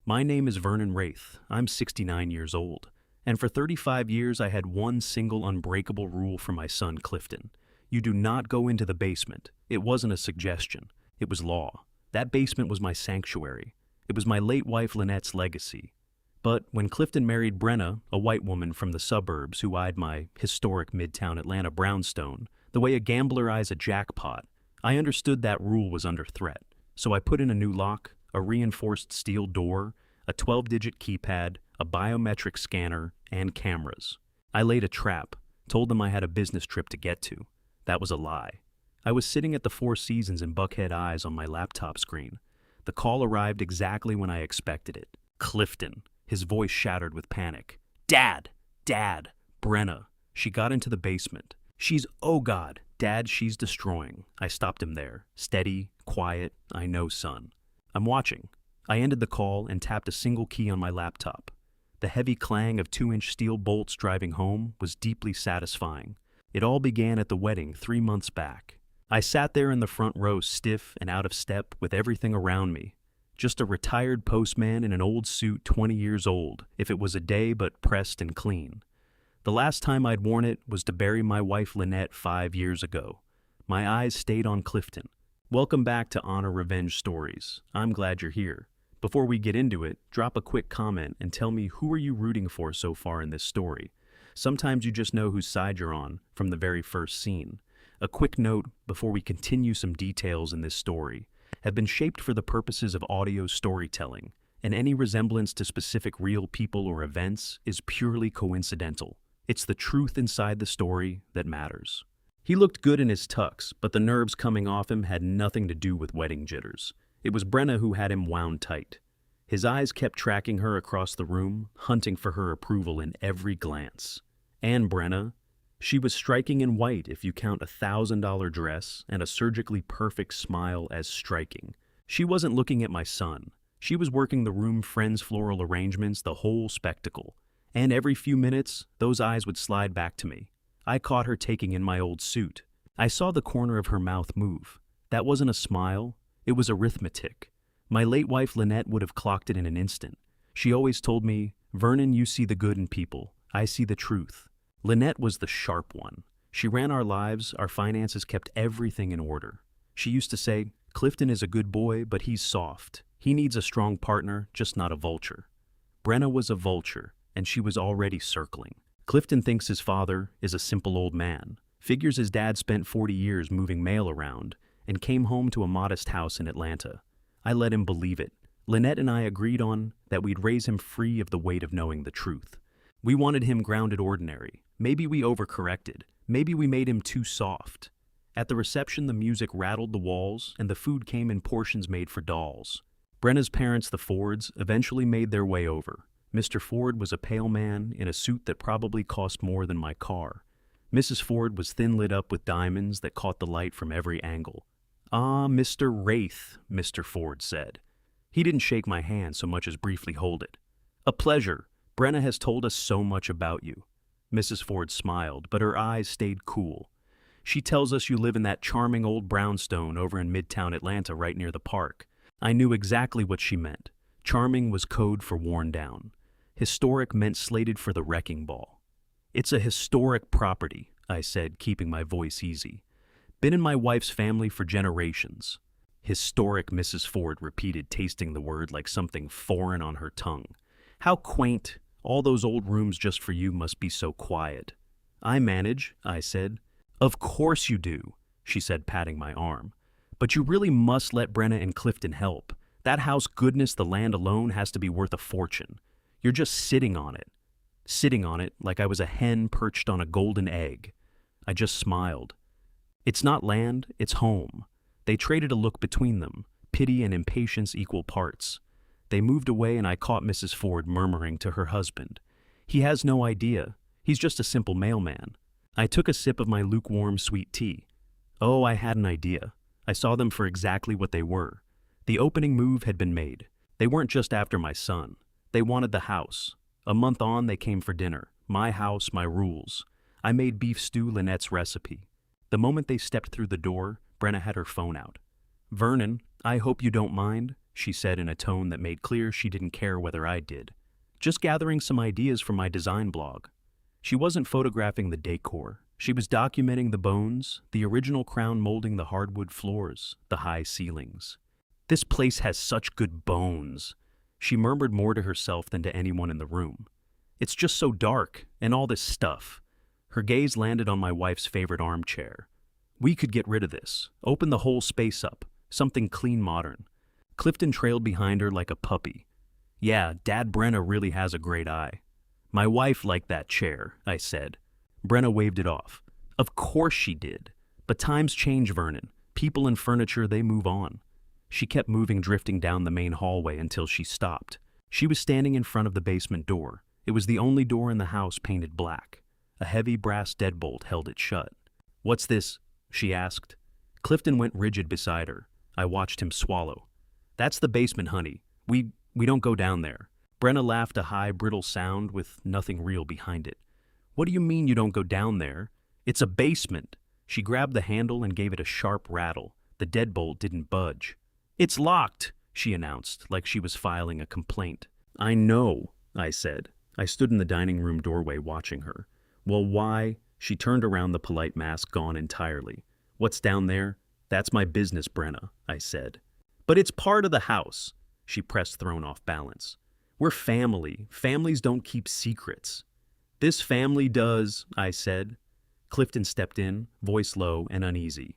My name is Vernon Wraith. I'm 69 years old. And for 35 years, I had one single unbreakable rule for my son, Clifton. You do not go into the basement. It wasn't a suggestion. It was law. That basement was my sanctuary. It was my late wife Lynette's legacy. But when Clifton married Brenna, a white woman from the suburbs who eyed my historic Midtown Atlanta brownstone, the way a gambler eyes a jackpot, I understood that rule was under threat. So I put in a new lock, a reinforced steel door, a 12-digit keypad, a biometric scanner, and cameras. I laid a trap, told them I had a business trip to get to. That was a lie. I was sitting at the Four Seasons in Buckhead Eyes on my laptop screen. The call arrived exactly when I expected it. Clifton, his voice shattered with panic. Dad! Dad! Brenna. She got into the basement. Oh God! Dad, she's destroying. I stopped him there. Steady, quiet, I know, son. I'm watching. I ended the call and tapped a single key on my laptop. The heavy clang of 2-inch steel bolts driving home was deeply satisfying. It all began at the wedding 3 months back. I sat there in the front row, stiff and out of step with everything around me. Just a retired postman in an old suit 20 years old, if it was a day but pressed and clean. The last time I'd worn it was to bury my wife Lynette 5 years ago. My eyes stayed on Clifton. Welcome back to Honor Revenge Stories. I'm glad you're here. Before we get into it, drop a quick comment and tell me who are you rooting for so far in this story. Sometimes you just know whose side you're on from the very first scene. A quick note before we continue: some details in this story have been shaped for the purposes of audio storytelling, and any resemblance to specific real people or events is purely coincidental. It's the truth inside the story that matters. He looked good in his tux, but the nerves coming off him had nothing to do with wedding jitters. It was Brenna who had him wound tight. His eyes kept tracking her across the room, hunting for her approval in every glance. And Brenna, she was striking in white if you count a $1,000 dress and a surgically perfect smile as striking. She wasn't looking at my son. She was working the room friend's floral arrangements, the whole spectacle. And every few minutes, those eyes would slide back to me. I caught her taking in my old suit. I saw the corner of her mouth move. That wasn't a smile, it was arithmetic. My late wife Lynette would have clocked it in an instant. She always told me, Vernon, you see the good in people. I see the truth. Lynette was the sharp one. She ran our lives, our finances, kept everything in order. She used to say, Clifton is a good boy, but he's soft. He needs a strong partner, just not a vulture. Brenna was a vulture, and she was already circling. Clifton thinks his father is a simple old man, figures his dad spent 40 years moving mail around, and came home to a modest house in Atlanta. I let him believe it. Lynette and I agreed on that we'd raise him free of the weight of knowing the truth. We wanted him grounded ordinary. Maybe we overcorrected. Maybe we made him too soft. At the reception, the music rattled the walls, and the food came in portions made for dolls. Brenna's parents, the Fords, eventually made their way over. Mr. Ford was a pale man in a suit that probably cost more than my car. Mrs. Ford was thin lit up with diamonds that caught the light from every angle. Ah, Mr. Wraith, Mr. Ford said. He didn't shake my hand so much as briefly hold it. A pleasure. Brenna has told us so much about you. Mrs. Ford smiled, but her eyes stayed cool. She tells us you live in that charming old brownstone over in Midtown Atlanta right near the park. I knew exactly what she meant. Charming was code for worn down. Historic meant slated for the wrecking ball. It's a historic property, I said, keeping my voice easy. Been in my wife's family for generations. Historic, Mrs. Ford repeated, tasting the word like something foreign on her tongue. How quaint. All those old rooms just for you must be so quiet. I manage, I said. Of course you do, she said, patting my arm. But you really must let Brenna and Clifton help. That house, goodness, the land alone has to be worth a fortune. You're just sitting on it. Sitting on it like I was a hen perched on a golden egg. I just smiled. It's not land, it's home. They traded a look between them, pity and impatience equal parts. They moved away and I caught Mrs. Ford murmuring to her husband. He has no idea. He's just a simple mailman. I took a sip of my lukewarm sweet tea. Oh, I had an idea. I saw them for exactly what they were. The opening move had been made. They weren't just after my son. They wanted the house. A month on, they came for dinner. My house, my rules. I made beef stew, Lynette's recipe. The moment they stepped through the door, Brenna had her phone out. Vernon, I hope you don't mind. she said in a tone that made clear she didn't care whether I did. Just gathering some ideas for my design blog. She wasn't photographing the decor. She was documenting the bones, the original crown molding the hardwood floors, the high ceilings. This place has such good bones. She murmured more to herself than to anyone in the room. It's just so dark, and all this stuff. Her gaze landed on my wife's favorite armchair. We could get rid of this, open the whole space up, something clean modern. Clifton trailed behind her like a puppy. Yeah, Dad Brenna really has a great eye. My wife liked that chair, I said. Brenna waved it off. Of course she did. But times change, Vernon. People and furniture, they move on. She kept moving, drifting down the main hallway until she stopped. She was standing in front of the basement door. It was the only door in the house painted black. A heavy brass deadbolt held it shut. What's this? She asked. Clifton went rigid beside her. I watched him swallow. That's the basement, honey. We don't go down there. Brenna laughed, a high, brittle sound with nothing real behind it. What do you mean you don't go down there? It's a basement. She grabbed the handle and gave it a sharp rattle. The deadbolt didn't budge. It's locked, she announced, like she was filing a complaint. I know, I said. I stood in the dining room doorway watching her. Well, why? She turned around, the polite mask gone entirely. What's down there? That's my business, Brenna, I said. But it's part of the house. She pressed, thrown off balance. We're family. Families don't keep secrets. This family does, I said. Clifton stepped in, voice low and uneasy.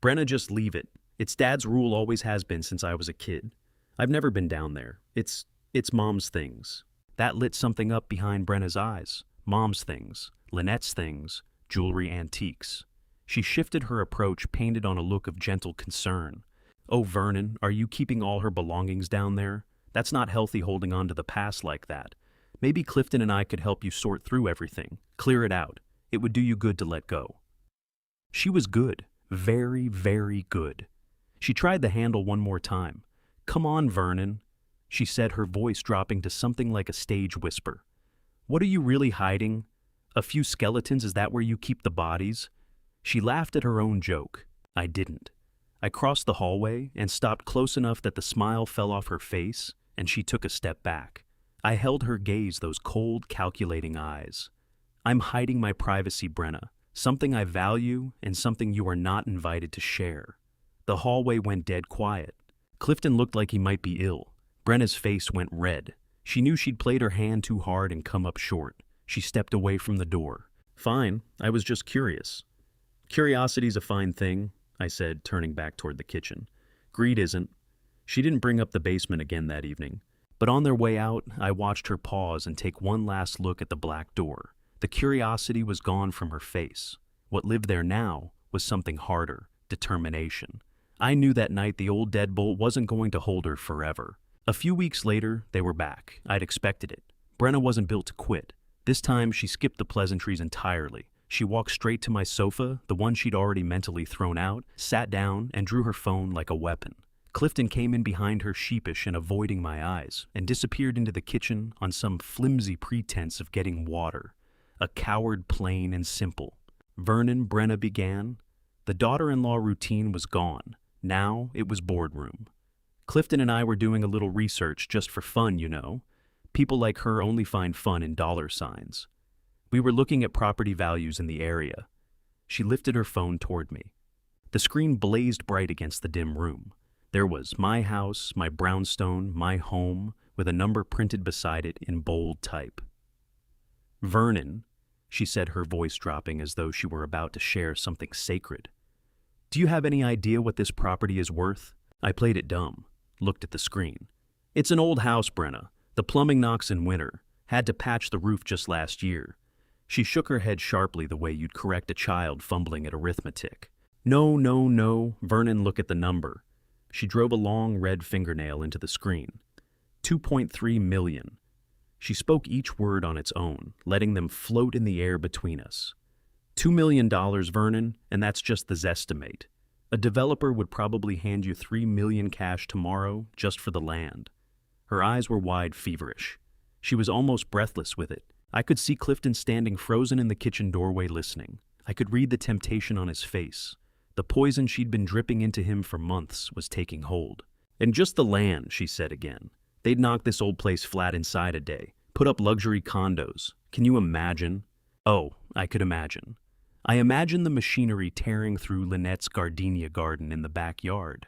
Brenna, just leave it. It's Dad's rule, always has been since I was a kid. I've never been down there. It's Mom's things. That lit something up behind Brenna's eyes. Mom's things, Lynette's things, jewelry antiques. She shifted her approach, painted on a look of gentle concern. Oh, Vernon, are you keeping all her belongings down there? That's not healthy, holding on to the past like that. Maybe Clifton and I could help you sort through everything, clear it out. It would do you good to let go. She was good, very, very good. She tried the handle one more time. Come on, Vernon, she said, her voice dropping to something like a stage whisper. What are you really hiding? A few skeletons, is that where you keep the bodies? She laughed at her own joke. I didn't. I crossed the hallway and stopped close enough that the smile fell off her face, and she took a step back. I held her gaze, those cold, calculating eyes. I'm hiding my privacy, Brenna, something I value and something you are not invited to share. The hallway went dead quiet. Clifton looked like he might be ill. Brenna's face went red. She knew she'd played her hand too hard and come up short. She stepped away from the door. Fine, I was just curious. Curiosity's a fine thing, I said, turning back toward the kitchen. Greed isn't. She didn't bring up the basement again that evening. But on their way out, I watched her pause and take one last look at the black door. The curiosity was gone from her face. What lived there now was something harder, determination. I knew that night the old deadbolt wasn't going to hold her forever. A few weeks later, they were back. I'd expected it. Brenna wasn't built to quit. This time, she skipped the pleasantries entirely. She walked straight to my sofa, the one she'd already mentally thrown out, sat down, and drew her phone like a weapon. Clifton came in behind her, sheepish and avoiding my eyes, and disappeared into the kitchen on some flimsy pretense of getting water. A coward, plain and simple. Vernon, Brenna began. The daughter-in-law routine was gone. Now it was boardroom. Clifton and I were doing a little research just for fun, you know. People like her only find fun in dollar signs. We were looking at property values in the area. She lifted her phone toward me. The screen blazed bright against the dim room. There was my house, my brownstone, my home, with a number printed beside it in bold type. Vernon, she said, her voice dropping as though she were about to share something sacred. Do you have any idea what this property is worth? I played it dumb, looked at the screen. It's an old house, Brenna. The plumbing knocks in winter. Had to patch the roof just last year. She shook her head sharply, the way you'd correct a child fumbling at arithmetic. No. Vernon, look at the number. She drove a long red fingernail into the screen. 2.3 million. She spoke each word on its own, letting them float in the air between us. $2 million, Vernon, and that's just the zestimate. A developer would probably hand you $3 million cash tomorrow just for the land. Her eyes were wide, feverish. She was almost breathless with it. I could see Clifton standing frozen in the kitchen doorway listening. I could read the temptation on his face. The poison she'd been dripping into him for months was taking hold. And just the land, she said again. They'd knock this old place flat inside a day, put up luxury condos. Can you imagine? Oh, I could imagine. I imagined the machinery tearing through Lynette's gardenia garden in the backyard.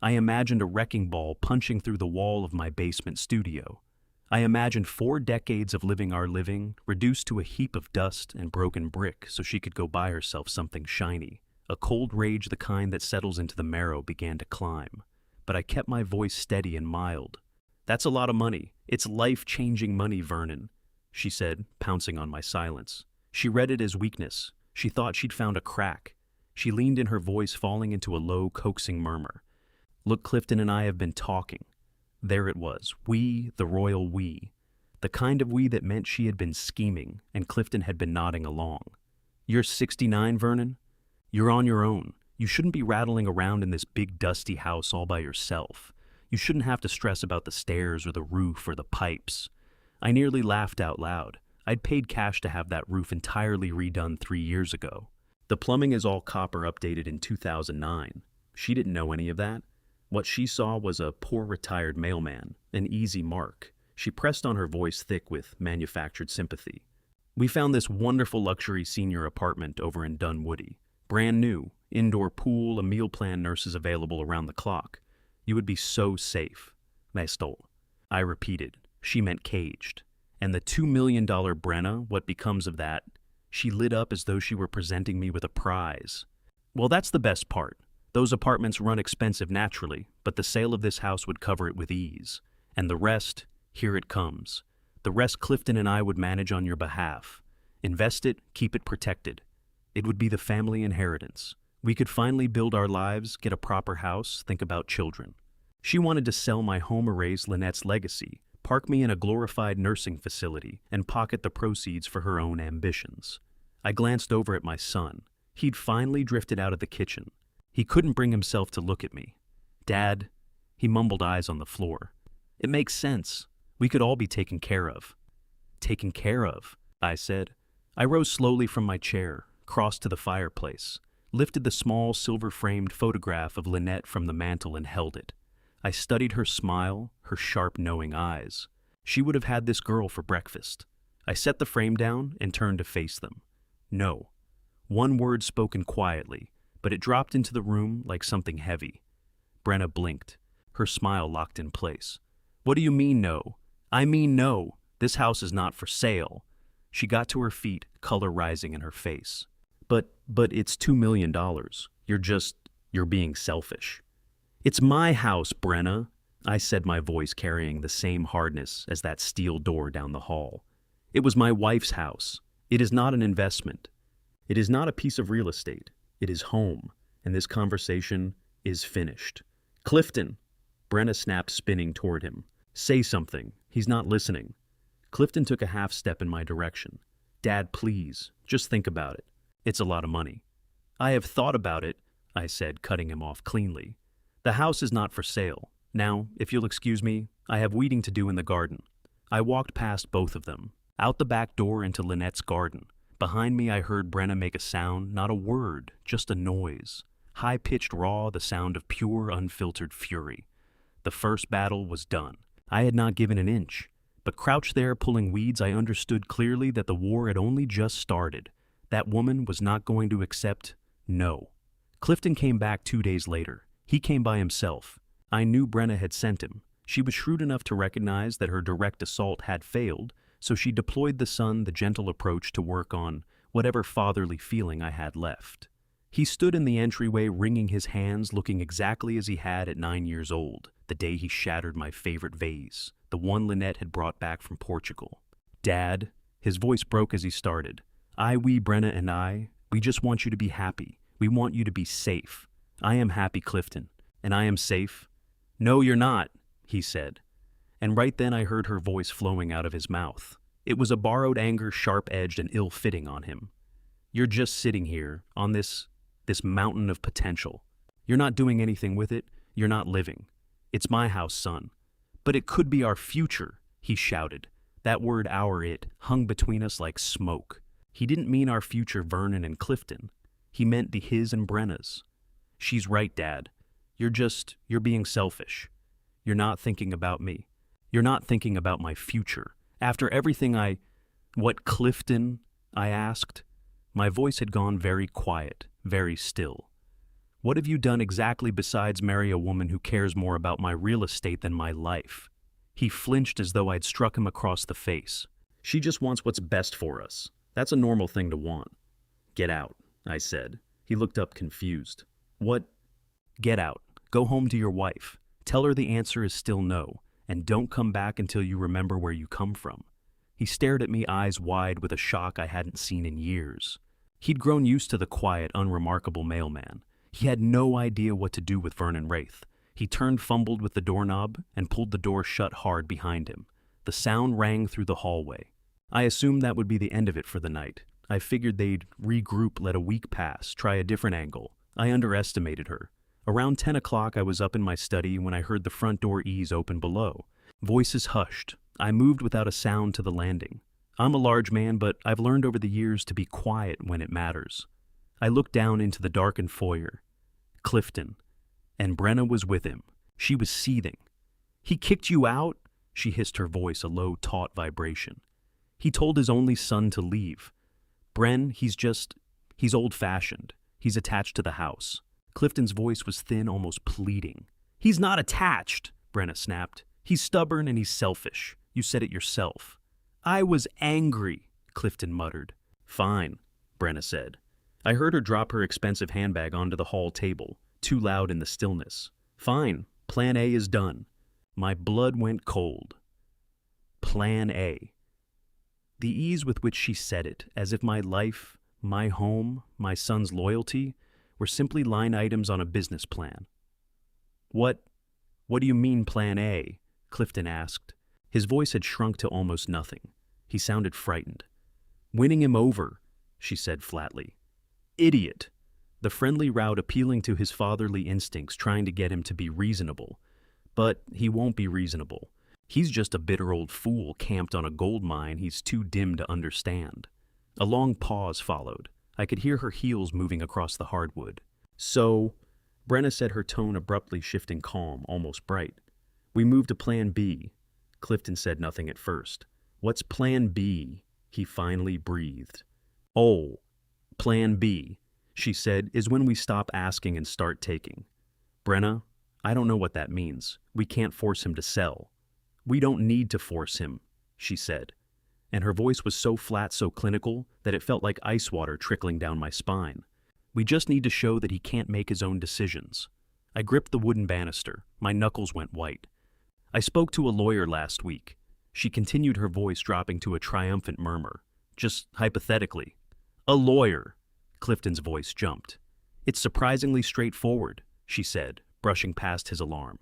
I imagined a wrecking ball punching through the wall of my basement studio. I imagined 4 decades of living our living reduced to a heap of dust and broken brick so she could go buy herself something shiny. A cold rage, the kind that settles into the marrow, began to climb. But I kept my voice steady and mild. That's a lot of money. It's life-changing money, Vernon, she said, pouncing on my silence. She read it as weakness. She thought she'd found a crack. She leaned in, her voice falling into a low, coaxing murmur. Look, Clifton and I have been talking. There it was, we, the royal we. The kind of we that meant she had been scheming, and Clifton had been nodding along. You're 69, Vernon? You're on your own. You shouldn't be rattling around in this big, dusty house all by yourself. You shouldn't have to stress about the stairs or the roof or the pipes. I nearly laughed out loud. I'd paid cash to have that roof entirely redone 3 years ago. The plumbing is all copper, updated in 2009. She didn't know any of that. What she saw was a poor retired mailman, an easy mark. She pressed on, her voice thick with manufactured sympathy. We found this wonderful luxury senior apartment over in Dunwoody. Brand new, indoor pool, a meal plan, nurses available around the clock. You would be so safe. Mestal. I repeated. She meant caged. And the $2 million Brenna, what becomes of that? She lit up as though she were presenting me with a prize. Well, that's the best part. Those apartments run expensive naturally, but the sale of this house would cover it with ease. And the rest, here it comes. The rest Clifton and I would manage on your behalf. Invest it, keep it protected. It would be the family inheritance. We could finally build our lives, get a proper house, think about children. She wanted to sell my home, erase Lynette's legacy, park me in a glorified nursing facility, and pocket the proceeds for her own ambitions. I glanced over at my son. He'd finally drifted out of the kitchen. He couldn't bring himself to look at me. Dad, he mumbled, eyes on the floor. It makes sense. We could all be taken care of. Taken care of, I said. I rose slowly from my chair, crossed to the fireplace, lifted the small silver-framed photograph of Lynette from the mantel and held it. I studied her smile, her sharp, knowing eyes. She would have had this girl for breakfast. I set the frame down and turned to face them. No. One word spoken quietly, but it dropped into the room like something heavy. Brenna blinked. Her smile locked in place. What do you mean, no? I mean no. This house is not for sale. She got to her feet, color rising in her face. But it's $2 million. You're being selfish. It's my house, Brenna, I said, my voice carrying the same hardness as that steel door down the hall. It was my wife's house. It is not an investment. It is not a piece of real estate. It is home, and this conversation is finished. Clifton! Brenna snapped, spinning toward him. Say something. He's not listening. Clifton took a half step in my direction. Dad, please, just think about it. It's a lot of money. I have thought about it, I said, cutting him off cleanly. The house is not for sale. Now, if you'll excuse me, I have weeding to do in the garden. I walked past both of them, out the back door into Lynette's garden. Behind me I heard Brenna make a sound, not a word, just a noise. High-pitched, raw, the sound of pure, unfiltered fury. The first battle was done. I had not given an inch. But crouched there pulling weeds, I understood clearly that the war had only just started. That woman was not going to accept no. Clifton came back 2 days later. He came by himself. I knew Brenna had sent him. She was shrewd enough to recognize that her direct assault had failed, so she deployed the son, the gentle approach, to work on whatever fatherly feeling I had left. He stood in the entryway, wringing his hands, looking exactly as he had at 9 years old, the day he shattered my favorite vase, the one Lynette had brought back from Portugal. Dad, his voice broke as he started. We, Brenna and I, we just want you to be happy. We want you to be safe. I am happy, Clifton, and I am safe. No, you're not, he said. And right then I heard her voice flowing out of his mouth. It was a borrowed anger, sharp-edged and ill-fitting on him. You're just sitting here, on this mountain of potential. You're not doing anything with it. You're not living. It's my house, son. But it could be our future, he shouted. That word, our, it, hung between us like smoke. He didn't mean our future, Vernon and Clifton. He meant his and Brenna's. She's right, Dad. You're being selfish. You're not thinking about me. You're not thinking about my future. After everything What, Clifton? I asked. My voice had gone very quiet, very still. What have you done exactly besides marry a woman who cares more about my real estate than my life? He flinched as though I'd struck him across the face. She just wants what's best for us. That's a normal thing to want. Get out, I said. He looked up confused. What? Get out. Go home to your wife. Tell her the answer is still no, and don't come back until you remember where you come from. He stared at me eyes wide with a shock I hadn't seen in years. He'd grown used to the quiet, unremarkable mailman. He had no idea what to do with Vernon Wraith. He fumbled with the doorknob, and pulled the door shut hard behind him. The sound rang through the hallway. I assumed that would be the end of it for the night. I figured they'd regroup, let a week pass, try a different angle. I underestimated her. Around 10 o'clock, I was up in my study when I heard the front door ease open below. Voices hushed. I moved without a sound to the landing. I'm a large man, but I've learned over the years to be quiet when it matters. I looked down into the darkened foyer. Clifton. And Brenna was with him. She was seething. He kicked you out? She hissed, her voice a low, taut vibration. He told his only son to leave. Bren, he's old-fashioned. He's attached to the house. Clifton's voice was thin, almost pleading. He's not attached, Brenna snapped. He's stubborn and he's selfish. You said it yourself. I was angry, Clifton muttered. Fine, Brenna said. I heard her drop her expensive handbag onto the hall table, too loud in the stillness. Fine, Plan A is done. My blood went cold. Plan A. The ease with which she said it, as if my life, my home, my son's loyalty, were simply line items on a business plan. What do you mean, Plan A? Clifton asked. His voice had shrunk to almost nothing. He sounded frightened. Winning him over, she said flatly. Idiot. The friendly route appealing to his fatherly instincts, trying to get him to be reasonable. But he won't be reasonable. He's just a bitter old fool camped on a gold mine he's too dim to understand. A long pause followed. I could hear her heels moving across the hardwood. So, Brenna said, her tone abruptly shifting calm, almost bright. We moved to Plan B. Clifton said nothing at first. What's Plan B? He finally breathed. Oh, Plan B, she said, is when we stop asking and start taking. Brenna, I don't know what that means. We can't force him to sell. We don't need to force him, she said. And her voice was so flat, so clinical, that it felt like ice water trickling down my spine. We just need to show that he can't make his own decisions. I gripped the wooden banister. My knuckles went white. I spoke to a lawyer last week. She continued, her voice dropping to a triumphant murmur. Just hypothetically. A lawyer. Clifton's voice jumped. It's surprisingly straightforward, she said, brushing past his alarm.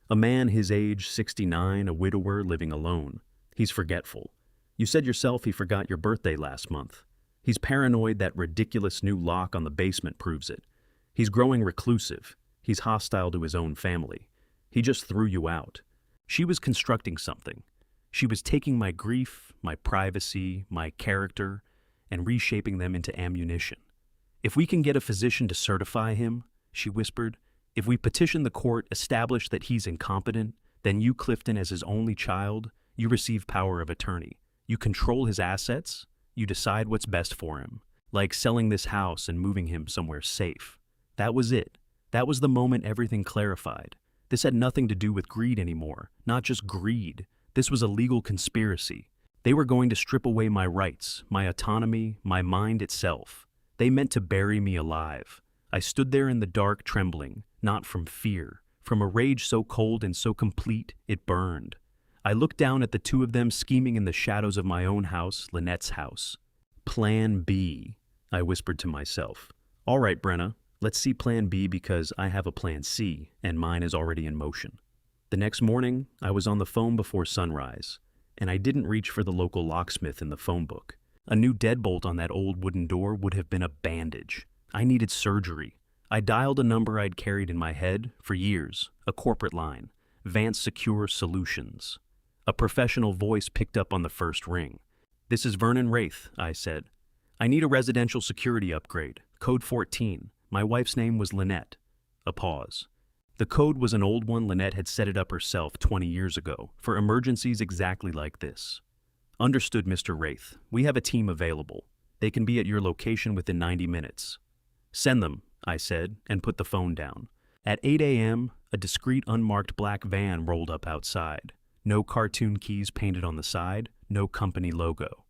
A man his age, 69, a widower living alone. He's forgetful. You said yourself he forgot your birthday last month. He's paranoid that ridiculous new lock on the basement proves it. He's growing reclusive. He's hostile to his own family. He just threw you out. She was constructing something. She was taking my grief, my privacy, my character, and reshaping them into ammunition. If we can get a physician to certify him, she whispered, if we petition the court, establish that he's incompetent, then you, Clifton, as his only child, you receive power of attorney. You control his assets. You decide what's best for him, like selling this house and moving him somewhere safe. That was it. That was the moment everything clarified. This had nothing to do with greed anymore, not just greed. This was a legal conspiracy. They were going to strip away my rights, my autonomy, my mind itself. They meant to bury me alive. I stood there in the dark, trembling, not from fear, from a rage so cold and so complete it burned. I looked down at the two of them scheming in the shadows of my own house, Lynette's house. Plan B, I whispered to myself. All right, Brenna, let's see Plan B, because I have a Plan C, and mine is already in motion. The next morning, I was on the phone before sunrise, and I didn't reach for the local locksmith in the phone book. A new deadbolt on that old wooden door would have been a bandage. I needed surgery. I dialed a number I'd carried in my head for years, a corporate line, Vance Secure Solutions. A professional voice picked up on the first ring. This is Vernon Wraith, I said. I need a residential security upgrade, code 14. My wife's name was Lynette. A pause. The code was an old one. Lynette had set it up herself 20 years ago, for emergencies exactly like this. Understood, Mr. Wraith. We have a team available. They can be at your location within 90 minutes. Send them, I said, and put the phone down. At 8 a.m., a discreet unmarked black van rolled up outside. No cartoon keys painted on the side, no company logo.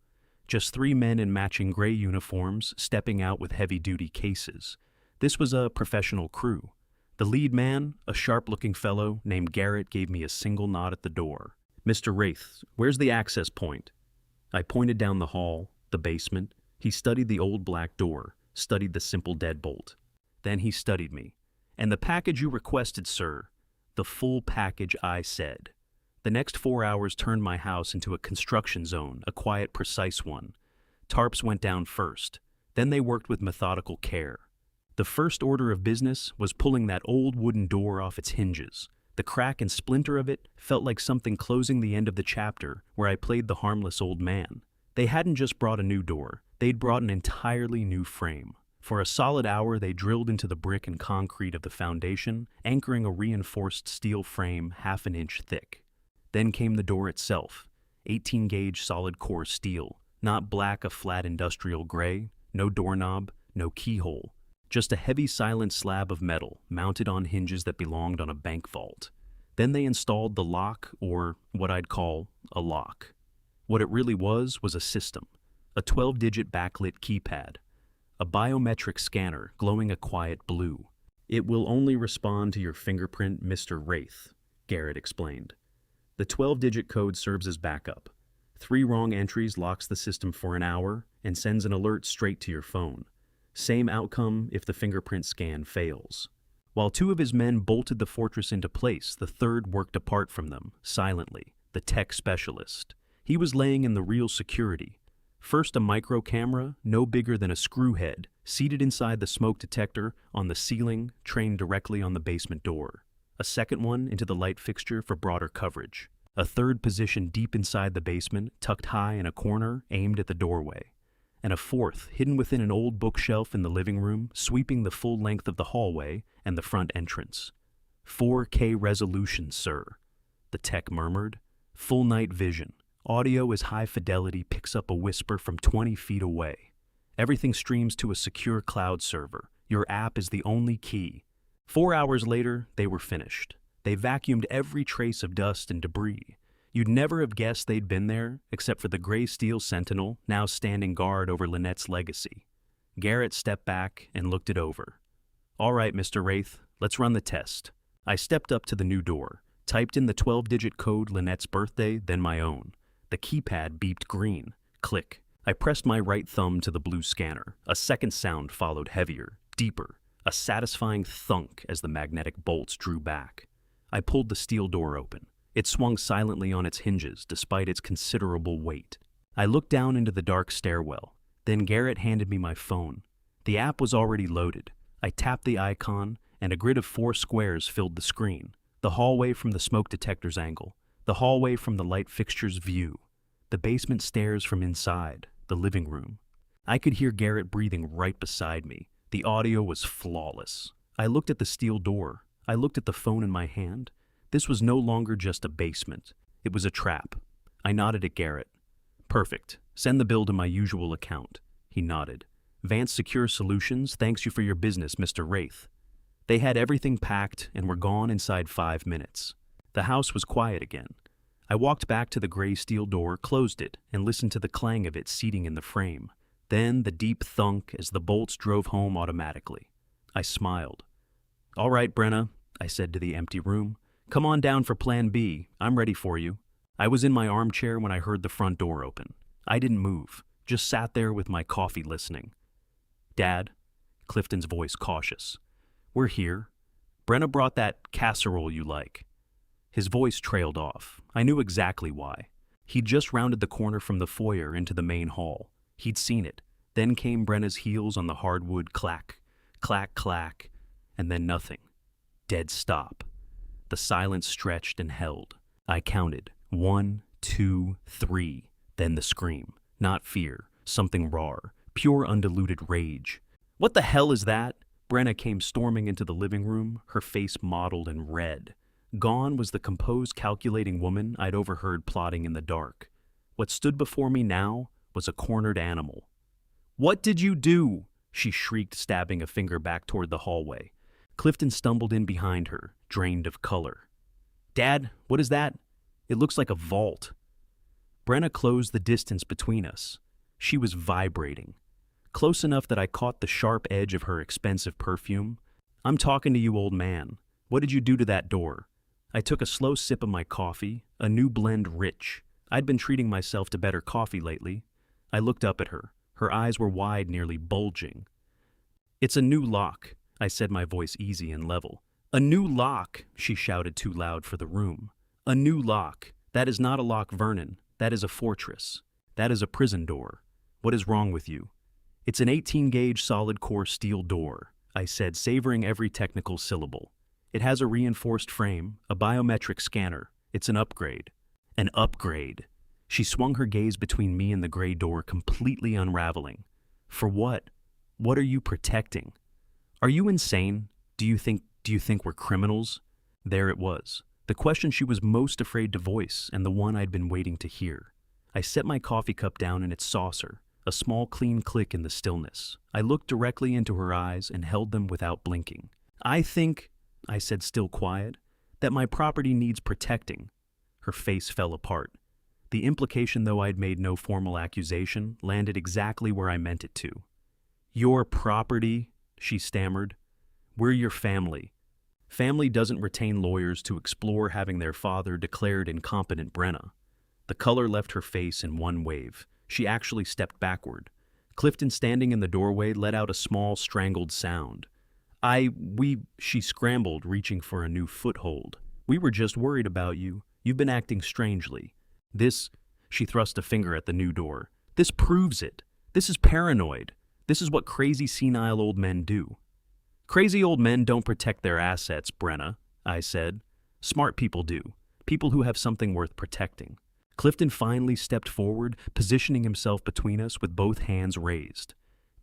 Just 3 men in matching gray uniforms stepping out with heavy-duty cases. This was a professional crew. The lead man, a sharp-looking fellow named Garrett, gave me a single nod at the door. Mr. Wraith, where's the access point? I pointed down the hall, the basement. He studied the old black door, studied the simple deadbolt. Then he studied me. And the package you requested, sir. The full package, I said. The next 4 hours turned my house into a construction zone, a quiet, precise one. Tarps went down first. Then they worked with methodical care. The first order of business was pulling that old wooden door off its hinges. The crack and splinter of it felt like something closing the end of the chapter where I played the harmless old man. They hadn't just brought a new door, they'd brought an entirely new frame. For a solid hour, they drilled into the brick and concrete of the foundation, anchoring a reinforced steel frame half an inch thick. Then came the door itself, 18-gauge solid core steel, not black, a flat industrial gray, no doorknob, no keyhole, just a heavy silent slab of metal mounted on hinges that belonged on a bank vault. Then they installed the lock, or what I'd call a lock. What it really was a system, a 12-digit backlit keypad, a biometric scanner glowing a quiet blue. It will only respond to your fingerprint, Mr. Wraith, Garrett explained. The 12-digit code serves as backup. 3 wrong entries locks the system for an hour and sends an alert straight to your phone. Same outcome if the fingerprint scan fails. While 2 of his men bolted the fortress into place, the third worked apart from them, silently, the tech specialist. He was laying in the real security. First, a micro camera, no bigger than a screw head, seated inside the smoke detector on the ceiling, trained directly on the basement door. A second one into the light fixture for broader coverage. A third position deep inside the basement, tucked high in a corner, aimed at the doorway. And a fourth, hidden within an old bookshelf in the living room, sweeping the full length of the hallway and the front entrance. 4K resolution, sir, the tech murmured. Full night vision. Audio as high fidelity picks up a whisper from 20 feet away. Everything streams to a secure cloud server. Your app is the only key. 4 hours later, they were finished. They vacuumed every trace of dust and debris. You'd never have guessed they'd been there, except for the gray steel sentinel now standing guard over Lynette's legacy. Garrett stepped back and looked it over. All right, Mr. Wraith, let's run the test. I stepped up to the new door, typed in the 12-digit code, Lynette's birthday, then my own. The keypad beeped green. Click. I pressed my right thumb to the blue scanner. A second sound followed, heavier, deeper, a satisfying thunk as the magnetic bolts drew back. I pulled the steel door open. It swung silently on its hinges, despite its considerable weight. I looked down into the dark stairwell. Then Garrett handed me my phone. The app was already loaded. I tapped the icon, and a grid of 4 squares filled the screen. The hallway from the smoke detector's angle. The hallway from the light fixture's view. The basement stairs from inside. The living room. I could hear Garrett breathing right beside me. The audio was flawless. I looked at the steel door. I looked at the phone in my hand. This was no longer just a basement. It was a trap. I nodded at Garrett. Perfect. Send the bill to my usual account. He nodded. Vance Secure Solutions, thanks you for your business, Mr. Wraith. They had everything packed and were gone inside 5 minutes. The house was quiet again. I walked back to the gray steel door, closed it, and listened to the clang of it seating in the frame. Then the deep thunk as the bolts drove home automatically. I smiled. All right, Brenna, I said to the empty room. Come on down for Plan B. I'm ready for you. I was in my armchair when I heard the front door open. I didn't move, just sat there with my coffee listening. Dad, Clifton's voice cautious. We're here. Brenna brought that casserole you like. His voice trailed off. I knew exactly why. He'd just rounded the corner from the foyer into the main hall. He'd seen it. Then came Brenna's heels on the hardwood clack, clack, clack, and then nothing. Dead stop. The silence stretched and held. I counted. 1, 2, 3. Then the scream. Not fear. Something raw. Pure undiluted rage. What the hell is that? Brenna came storming into the living room, her face mottled and red. Gone was the composed, calculating woman I'd overheard plotting in the dark. What stood before me now was a cornered animal. "What did you do?" she shrieked, stabbing a finger back toward the hallway. Clifton stumbled in behind her, drained of color. "Dad, what is that? It looks like a vault." Brenna closed the distance between us. She was vibrating. Close enough that I caught the sharp edge of her expensive perfume. "I'm talking to you, old man. What did you do to that door?" I took a slow sip of my coffee, a new blend rich. I'd been treating myself to better coffee lately. I looked up at her. Her eyes were wide, nearly bulging. "It's a new lock," I said, my voice easy and level. "A new lock," she shouted too loud for the room. "A new lock. That is not a lock, Vernon. That is a fortress. That is a prison door. What is wrong with you?" "It's an 18-gauge solid-core steel door," I said, savoring every technical syllable. "It has a reinforced frame, a biometric scanner. It's an upgrade." "An upgrade." She swung her gaze between me and the gray door, completely unraveling. "For what? What are you protecting? Are you insane? Do you think we're criminals?" There it was, the question she was most afraid to voice, and the one I'd been waiting to hear. I set my coffee cup down in its saucer, a small clean click in the stillness. I looked directly into her eyes and held them without blinking. "I think," I said, still quiet, "that my property needs protecting." Her face fell apart. The implication, though I'd made no formal accusation, landed exactly where I meant it to. "Your property?" she stammered. "We're your family. Family doesn't retain lawyers to explore having their father declared incompetent, Brenna." The color left her face in one wave. She actually stepped backward. Clifton, standing in the doorway, let out a small, strangled sound. She scrambled, reaching for a new foothold. "We were just worried about you. You've been acting strangely. She thrust a finger at the new door. "This proves it. This is paranoid. This is what crazy, senile old men do." "Crazy old men don't protect their assets, Brenna," I said. "Smart people do. People who have something worth protecting." Clifton finally stepped forward, positioning himself between us with both hands raised.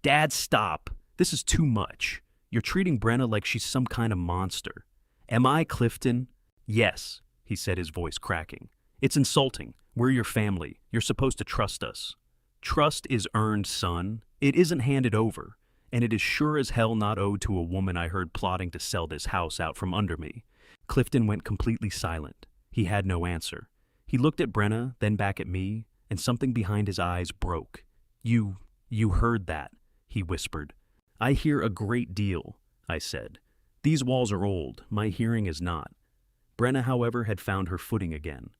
"Dad, stop. This is too much. You're treating Brenna like she's some kind of monster." "Am I, Clifton?" "Yes," he said, his voice cracking. "It's insulting. We're your family. You're supposed to trust us." "Trust is earned, son. It isn't handed over. And it is sure as hell not owed to a woman I heard plotting to sell this house out from under me." Clifton went completely silent. He had no answer. He looked at Brenna, then back at me, and something behind his eyes broke. You heard that," he whispered. "I hear a great deal," I said. "These walls are old. My hearing is not." Brenna, however, had found her footing again.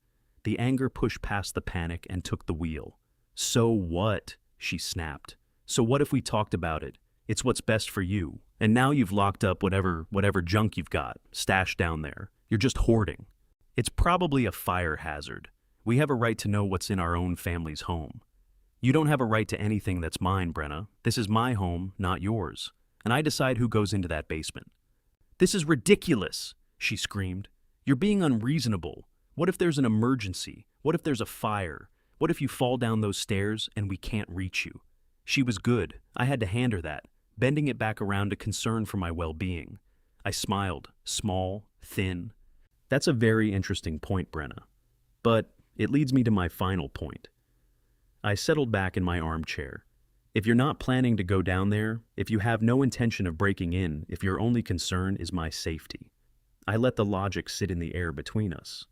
The anger pushed past the panic and took the wheel. "So what?" she snapped. "So what if we talked about it? It's what's best for you. And now you've locked up whatever junk you've got, stashed down there. You're just hoarding. It's probably a fire hazard. We have a right to know what's in our own family's home. You don't have a right to anything that's mine, Brenna. This is my home, not yours. And I decide who goes into that basement." "This is ridiculous," she screamed. "You're being unreasonable. What if there's an emergency? What if there's a fire? What if you fall down those stairs and we can't reach you?" She was good. I had to hand her that, bending it back around to concern for my well-being. I smiled, small, thin. "That's a very interesting point, Brenna. But it leads me to my final point." I settled back in my armchair. "If you're not planning to go down there, if you have no intention of breaking in, if your only concern is my safety." I let the logic sit in the air between us.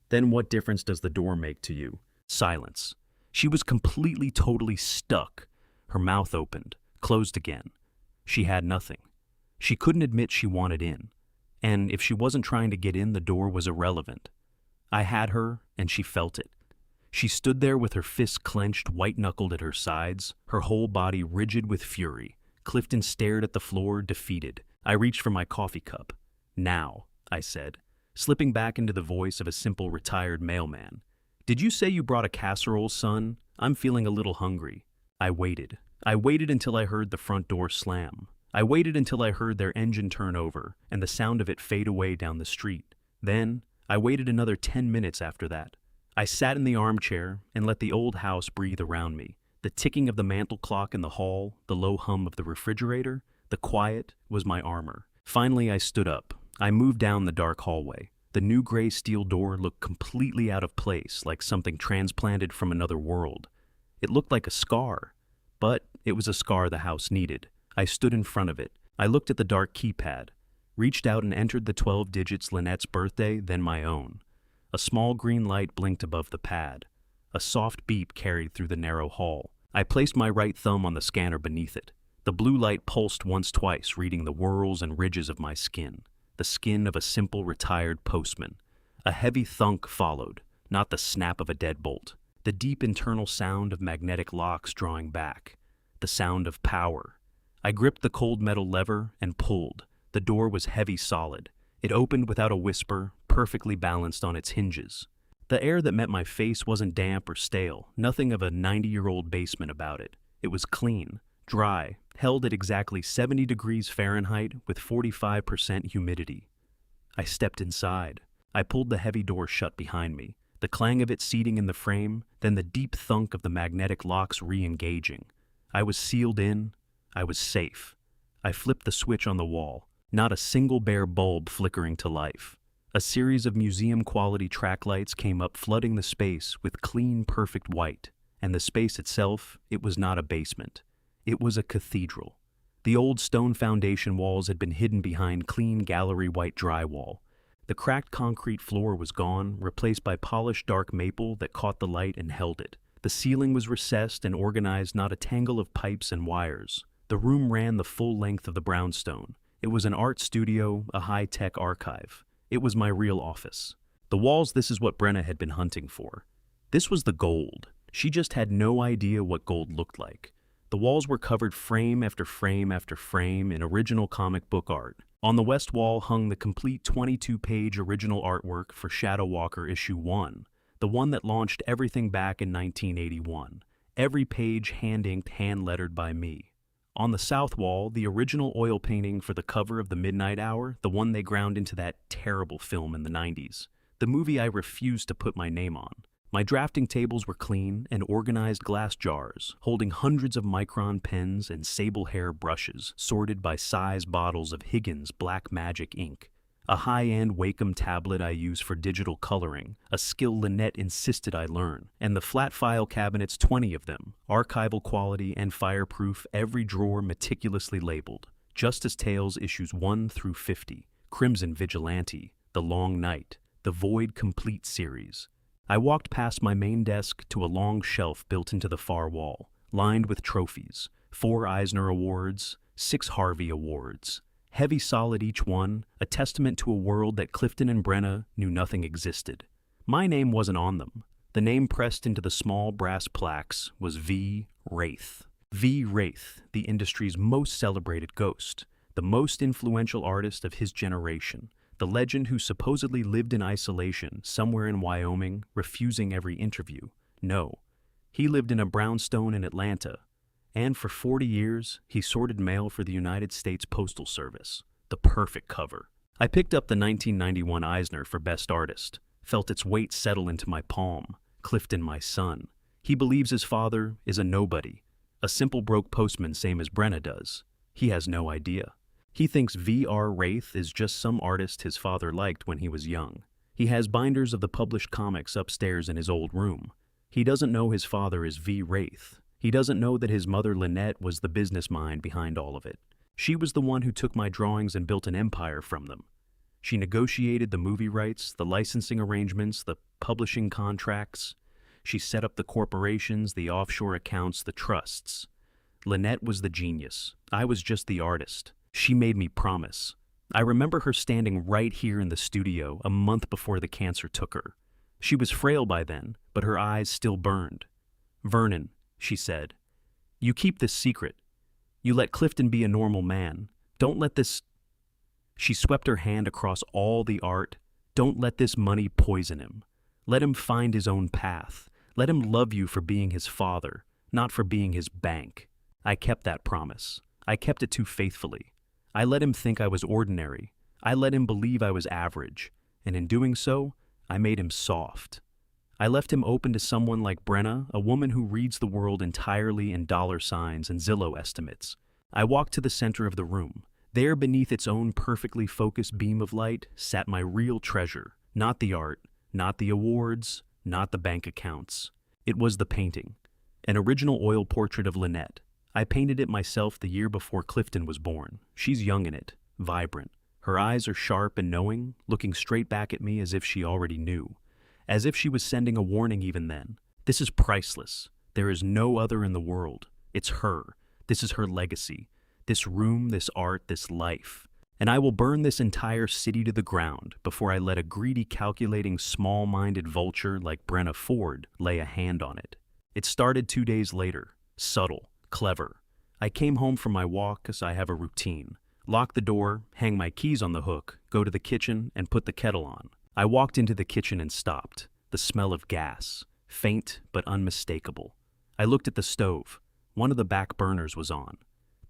"Then what difference does the door make to you?" Silence. She was completely, totally stuck. Her mouth opened, closed again. She had nothing. She couldn't admit she wanted in. And if she wasn't trying to get in, the door was irrelevant. I had her, and she felt it. She stood there with her fists clenched, white-knuckled at her sides, her whole body rigid with fury. Clifton stared at the floor, defeated. I reached for my coffee cup. "Now," I said, slipping back into the voice of a simple retired mailman. "Did you say you brought a casserole, son? I'm feeling a little hungry." I waited. I waited until I heard the front door slam. I waited until I heard their engine turn over and the sound of it fade away down the street. Then, I waited another 10 minutes after that. I sat in the armchair and let the old house breathe around me. The ticking of the mantel clock in the hall, the low hum of the refrigerator, The quiet was my armor. Finally, I stood up. I moved down the dark hallway. The new gray steel door looked completely out of place, like something transplanted from another world. It looked like a scar, but it was a scar the house needed. I stood in front of it. I looked at the dark keypad, reached out and entered the 12 digits Lynette's birthday, then my own. A small green light blinked above the pad. A soft beep carried through the narrow hall. I placed my right thumb on the scanner beneath it. The blue light pulsed once-twice, reading the whorls and ridges of my skin. The skin of a simple retired postman. A heavy thunk followed, not the snap of a deadbolt. The deep internal sound of magnetic locks drawing back. The sound of power. I gripped the cold metal lever and pulled. The door was heavy solid. It opened without a whisper, perfectly balanced on its hinges. The air that met my face wasn't damp or stale, nothing of a 90-year-old basement about it. It was clean, dry, held at exactly 70 degrees Fahrenheit with 45% humidity. I stepped inside. I pulled the heavy door shut behind me, the clang of it seating in the frame, then the deep thunk of the magnetic locks re-engaging. I was sealed in. I was safe. I flipped the switch on the wall, not a single bare bulb flickering to life. A series of museum-quality track lights came up, flooding the space with clean, perfect white. And the space itself, it was not a basement. It was a cathedral. The old stone foundation walls had been hidden behind clean gallery white drywall. The cracked concrete floor was gone, replaced by polished dark maple that caught the light and held it. The ceiling was recessed and organized, not a tangle of pipes and wires. The room ran the full length of the brownstone. It was an art studio, a high-tech archive. It was my real office. The walls, this is what Brenna had been hunting for. This was the gold. She just had no idea what gold looked like. The walls were covered frame after frame after frame in original comic book art. On the west wall hung the complete 22-page original artwork for Shadow Walker issue 1, the one that launched everything back in 1981. Every page hand-inked, hand-lettered by me. On the south wall, the original oil painting for the cover of The Midnight Hour, the one they ground into that terrible film in the 90s. The movie I refused to put my name on. My drafting tables were clean and organized glass jars, holding hundreds of micron pens and sable hair brushes, sorted by size bottles of Higgins Black Magic ink. A high-end Wacom tablet I use for digital coloring, a skill Lynette insisted I learn, and the flat file cabinets, 20 of them, archival quality and fireproof, every drawer meticulously labeled. Justice Tales issues 1 through 50, Crimson Vigilante, The Long Night, The Void Complete series. I walked past my main desk to a long shelf built into the far wall, lined with trophies, 4 Eisner Awards, 6 Harvey Awards. Heavy solid each one, a testament to a world that Clifton and Brenna knew nothing existed. My name wasn't on them. The name pressed into the small brass plaques was V. Wraith. V. Wraith, the industry's most celebrated ghost, the most influential artist of his generation, the legend who supposedly lived in isolation somewhere in Wyoming, refusing every interview. No, he lived in a brownstone in Atlanta. And for 40 years, he sorted mail for the United States Postal Service. The perfect cover. I picked up the 1991 Eisner for Best Artist, felt its weight settle into my palm. Clifton, my son. He believes his father is a nobody, a simple broke postman same as Brenna does. He has no idea. He thinks V.R. Wraith is just some artist his father liked when he was young. He has binders of the published comics upstairs in his old room. He doesn't know his father is V. Wraith. He doesn't know that his mother Lynette was the business mind behind all of it. She was the one who took my drawings and built an empire from them. She negotiated the movie rights, the licensing arrangements, the publishing contracts. She set up the corporations, the offshore accounts, the trusts. Lynette was the genius. I was just the artist. She made me promise. I remember her standing right here in the studio a month before the cancer took her. She was frail by then, but her eyes still burned. "Vernon," she said, "you keep this secret. You let Clifton be a normal man. Don't let this—" She swept her hand across all the art. "Don't let this money poison him. Let him find his own path. Let him love you for being his father, not for being his bank." I kept that promise. I kept it too faithfully. I let him think I was ordinary. I let him believe I was average. And in doing so, I made him soft. I left him open to someone like Brenna, a woman who reads the world entirely in dollar signs and Zillow estimates. I walked to the center of the room. There, beneath its own perfectly focused beam of light, sat my real treasure. Not the art, not the awards, not the bank accounts. It was the painting. An original oil portrait of Lynette. I painted it myself the year before Clifton was born. She's young in it, vibrant. Her eyes are sharp and knowing, looking straight back at me as if she already knew. As if she was sending a warning even then. This is priceless. There is no other in the world. It's her. This is her legacy. This room, this art, this life. And I will burn this entire city to the ground before I let a greedy, calculating, small-minded vulture like Brenna Ford lay a hand on it. It started 2 days later. Subtle, clever. I came home from my walk as I have a routine. Lock the door, hang my keys on the hook, go to the kitchen, and put the kettle on. I walked into the kitchen and stopped. The smell of gas. Faint but unmistakable. I looked at the stove. One of the back burners was on.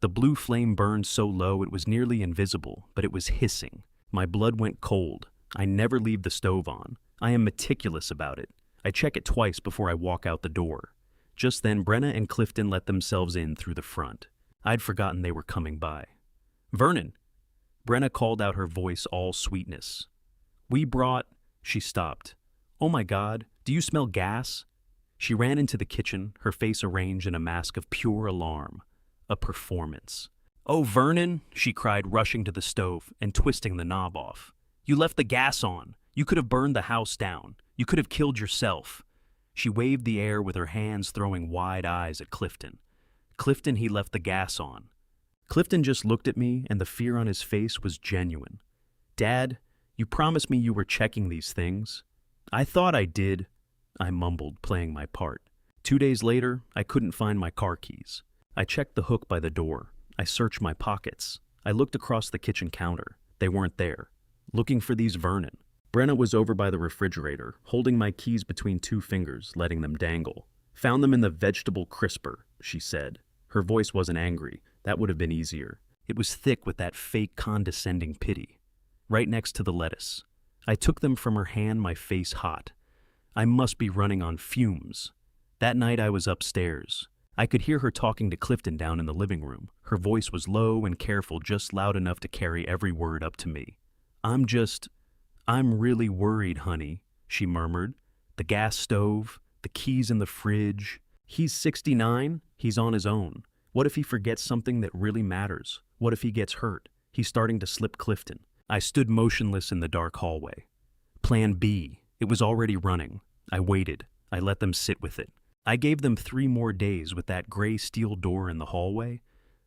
The blue flame burned so low it was nearly invisible, but it was hissing. My blood went cold. I never leave the stove on. I am meticulous about it. I check it twice before I walk out the door. Just then, Brenna and Clifton let themselves in through the front. I'd forgotten they were coming by. "Vernon!" Brenna called out, her voice all sweetness. "We brought—" She stopped. "Oh my God, do you smell gas?" She ran into the kitchen, her face arranged in a mask of pure alarm. A performance. "Oh, Vernon!" she cried, rushing to the stove and twisting the knob off. "You left the gas on. You could have burned the house down. You could have killed yourself." She waved the air with her hands, throwing wide eyes at Clifton. Clifton, he left the gas on. Clifton just looked at me, and the fear on his face was genuine. "Dad, you promised me you were checking these things." "I thought I did," I mumbled, playing my part. 2 days later, I couldn't find my car keys. I checked the hook by the door. I searched my pockets. I looked across the kitchen counter. They weren't there. Looking for these Vernon. Brenna was over by the refrigerator, holding my keys between 2 fingers, letting them dangle. "Found them in the vegetable crisper," she said. Her voice wasn't angry. That would have been easier. It was thick with that fake condescending pity. Right next to the lettuce. I took them from her hand, my face hot. I must be running on fumes. That night I was upstairs. I could hear her talking to Clifton down in the living room. Her voice was low and careful, just loud enough to carry every word up to me. I'm really worried, honey," she murmured. "The gas stove, the keys in the fridge. He's 69, he's on his own. What if he forgets something that really matters? What if he gets hurt? He's starting to slip Clifton." I stood motionless in the dark hallway. Plan B. It was already running. I waited. I let them sit with it. I gave them 3 more days with that gray steel door in the hallway.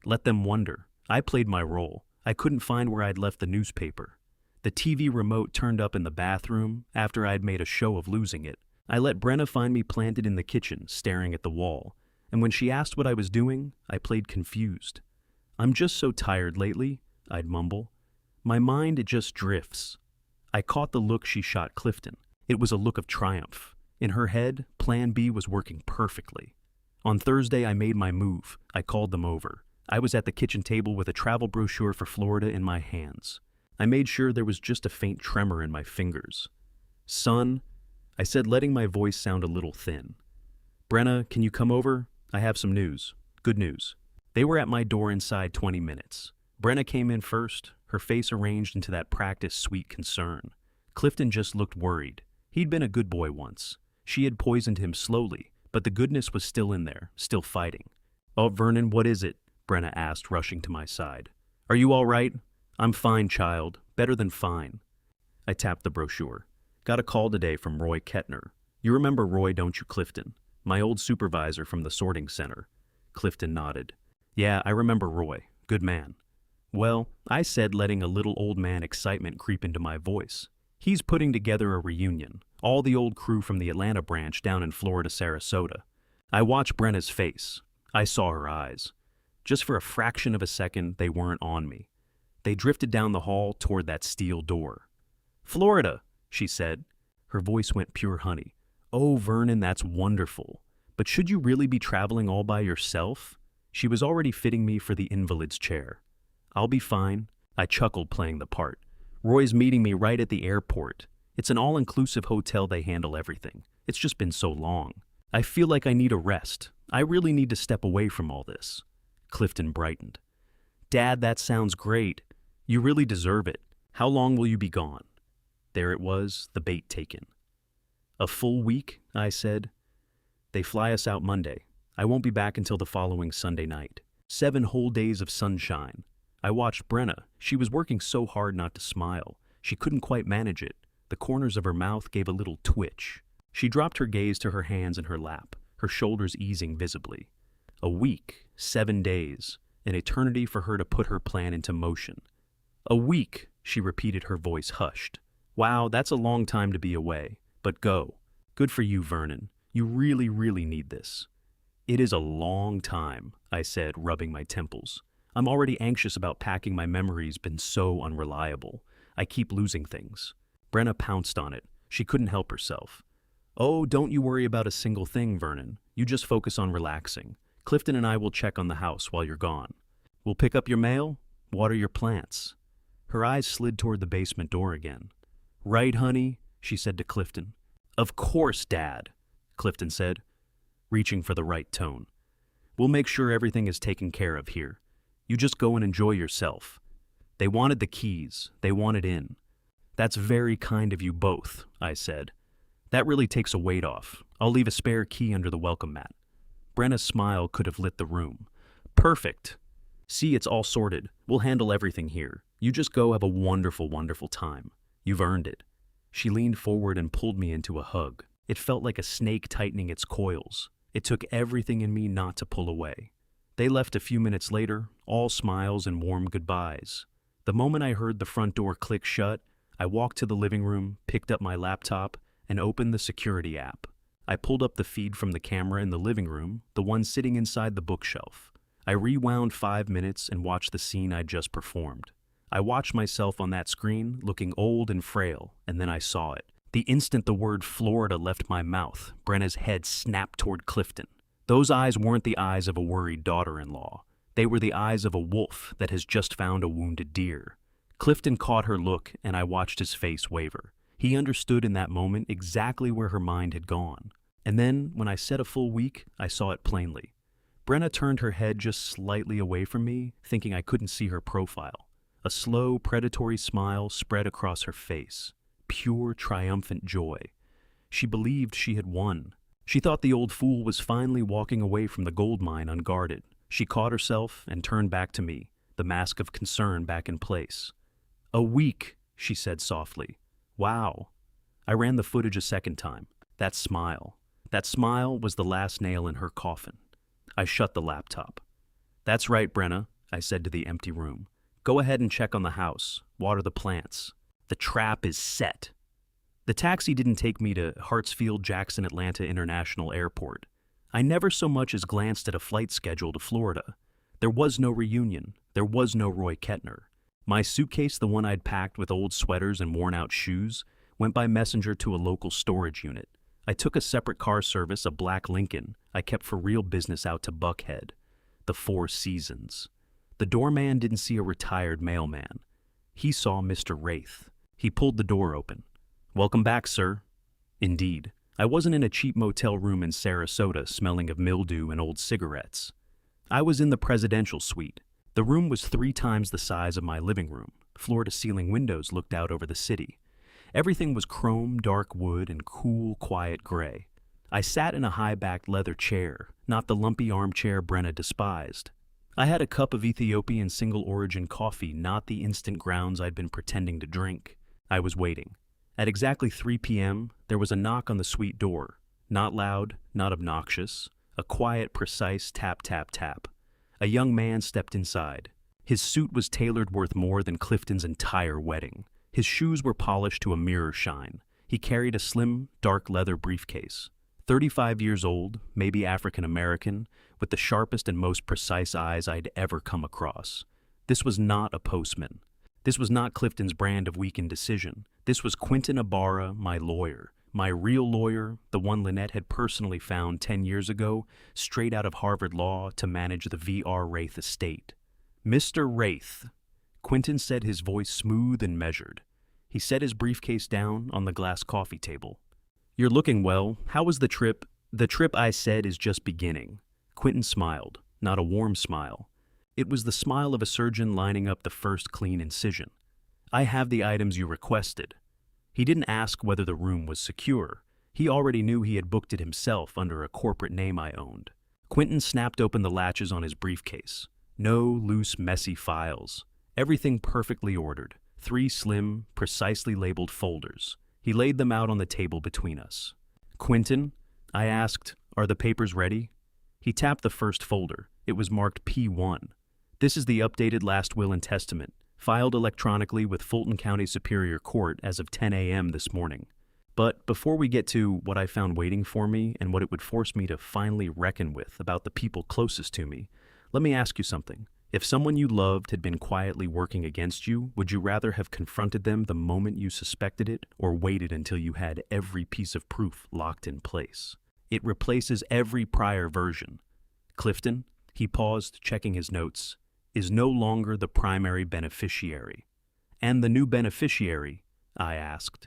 Let them wonder. I played my role. I couldn't find where I'd left the newspaper. The TV remote turned up in the bathroom after I'd made a show of losing it. I let Brenna find me planted in the kitchen, staring at the wall. And when she asked what I was doing, I played confused. "I'm just so tired lately," I'd mumble. "My mind, it just drifts." I caught the look she shot Clifton. It was a look of triumph. In her head, Plan B was working perfectly. On Thursday, I made my move. I called them over. I was at the kitchen table with a travel brochure for Florida in my hands. I made sure there was just a faint tremor in my fingers. "Son," I said, letting my voice sound a little thin. "Brenna, can you come over? I have some news. Good news." They were at my door inside 20 minutes. Brenna came in first, her face arranged into that practiced sweet concern. Clifton just looked worried. He'd been a good boy once. She had poisoned him slowly, but the goodness was still in there, still fighting. "Oh, Vernon, what is it?" Brenna asked, rushing to my side. "Are you all right?" "I'm fine, child. Better than fine." I tapped the brochure. "Got a call today from Roy Kettner. You remember Roy, don't you, Clifton? My old supervisor from the sorting center." Clifton nodded. "Yeah, I remember Roy. Good man." "Well," I said, letting a little old man excitement creep into my voice. "He's putting together a reunion. All the old crew from the Atlanta branch down in Florida, Sarasota." I watched Brenna's face. I saw her eyes. Just for a fraction of a second, they weren't on me. They drifted down the hall toward that steel door. "Florida," she said. Her voice went pure honey. "Oh, Vernon, that's wonderful. But should you really be traveling all by yourself?" She was already fitting me for the invalid's chair. "I'll be fine." I chuckled, playing the part. "Roy's meeting me right at the airport. It's an all-inclusive hotel, they handle everything. It's just been so long. I feel like I need a rest. I really need to step away from all this." Clifton brightened. Dad, that sounds great. You really deserve it. How long will you be gone? There it was, the bait taken. A full week, I said. They fly us out Monday. I won't be back until the following Sunday night. 7 whole days of sunshine. I watched Brenna. She was working so hard not to smile. She couldn't quite manage it. The corners of her mouth gave a little twitch. She dropped her gaze to her hands in her lap, her shoulders easing visibly. A week, 7 days, an eternity for her to put her plan into motion. A week, she repeated, her voice hushed. Wow, that's a long time to be away. But go. Good for you, Vernon. You really, really need this. It is a long time, I said, rubbing my temples. I'm already anxious about packing. My memory's been so unreliable. I keep losing things. Brenna pounced on it. She couldn't help herself. Oh, don't you worry about a single thing, Vernon. You just focus on relaxing. Clifton and I will check on the house while you're gone. We'll pick up your mail, water your plants. Her eyes slid toward the basement door again. Right, honey, she said to Clifton. Of course, Dad, Clifton said, reaching for the right tone. We'll make sure everything is taken care of here. You just go and enjoy yourself. They wanted the keys. They wanted in. That's very kind of you both, I said. That really takes a weight off. I'll leave a spare key under the welcome mat. Brenna's smile could have lit the room. Perfect. See, it's all sorted. We'll handle everything here. You just go have a wonderful, wonderful time. You've earned it. She leaned forward and pulled me into a hug. It felt like a snake tightening its coils. It took everything in me not to pull away. They left a few minutes later, all smiles and warm goodbyes. The moment I heard the front door click shut, I walked to the living room, picked up my laptop, and opened the security app. I pulled up the feed from the camera in the living room, the one sitting inside the bookshelf. I rewound 5 minutes and watched the scene I'd just performed. I watched myself on that screen, looking old and frail, and then I saw it. The instant the word Florida left my mouth, Brenna's head snapped toward Clifton. Those eyes weren't the eyes of a worried daughter-in-law. They were the eyes of a wolf that has just found a wounded deer. Clifton caught her look, and I watched his face waver. He understood in that moment exactly where her mind had gone. And then, when I said a full week, I saw it plainly. Brenna turned her head just slightly away from me, thinking I couldn't see her profile. A slow, predatory smile spread across her face. Pure, triumphant joy. She believed she had won. She thought the old fool was finally walking away from the gold mine unguarded. She caught herself and turned back to me, the mask of concern back in place. A week, she said softly. Wow. I ran the footage a second time. That smile was the last nail in her coffin. I shut the laptop. That's right, Brenna, I said to the empty room. Go ahead and check on the house, water the plants. The trap is set. The taxi didn't take me to Hartsfield-Jackson Atlanta International Airport. I never so much as glanced at a flight schedule to Florida. There was no reunion. There was no Roy Kettner. My suitcase, the one I'd packed with old sweaters and worn-out shoes, went by messenger to a local storage unit. I took a separate car service, a black Lincoln, I kept for real business out to Buckhead, the Four Seasons. The doorman didn't see a retired mailman. He saw Mr. Wraith. He pulled the door open. Welcome back, sir. Indeed, I wasn't in a cheap motel room in Sarasota smelling of mildew and old cigarettes. I was in the presidential suite. The room was 3 times the size of my living room. Floor-to-ceiling windows looked out over the city. Everything was chrome, dark wood, and cool, quiet gray. I sat in a high-backed leather chair, not the lumpy armchair Brenna despised. I had a cup of Ethiopian single-origin coffee, not the instant grounds I'd been pretending to drink. I was waiting. At exactly 3 p.m., there was a knock on the suite door. Not loud, not obnoxious. A quiet, precise tap, tap, tap. A young man stepped inside. His suit was tailored worth more than Clifton's entire wedding. His shoes were polished to a mirror shine. He carried a slim, dark leather briefcase. 35 years old, maybe African-American, with the sharpest and most precise eyes I'd ever come across. This was not a postman. This was not Clifton's brand of weak indecision. This was Quentin Ibarra, my lawyer. My real lawyer, the one Lynette had personally found 10 years ago, straight out of Harvard Law to manage the V.R. Wraith estate. Mr. Wraith. Quentin said, his voice smooth and measured. He set his briefcase down on the glass coffee table. You're looking well. How was the trip? The trip, I said, is just beginning. Quentin smiled, not a warm smile. It was the smile of a surgeon lining up the first clean incision. "I have the items you requested." He didn't ask whether the room was secure. He already knew he had booked it himself under a corporate name I owned. Quentin snapped open the latches on his briefcase. No loose, messy files. Everything perfectly ordered. 3 slim, precisely labeled folders. He laid them out on the table between us. "Quentin," I asked, "are the papers ready?" He tapped the first folder. It was marked P1. "This is the updated last will and testament, filed electronically with Fulton County Superior Court as of 10 a.m. this morning." But before we get to what I found waiting for me and what it would force me to finally reckon with about the people closest to me, let me ask you something. If someone you loved had been quietly working against you, would you rather have confronted them the moment you suspected it, or waited until you had every piece of proof locked in place? It replaces every prior version. Clifton, he paused, checking his notes, is no longer the primary beneficiary. "And the new beneficiary?" I asked.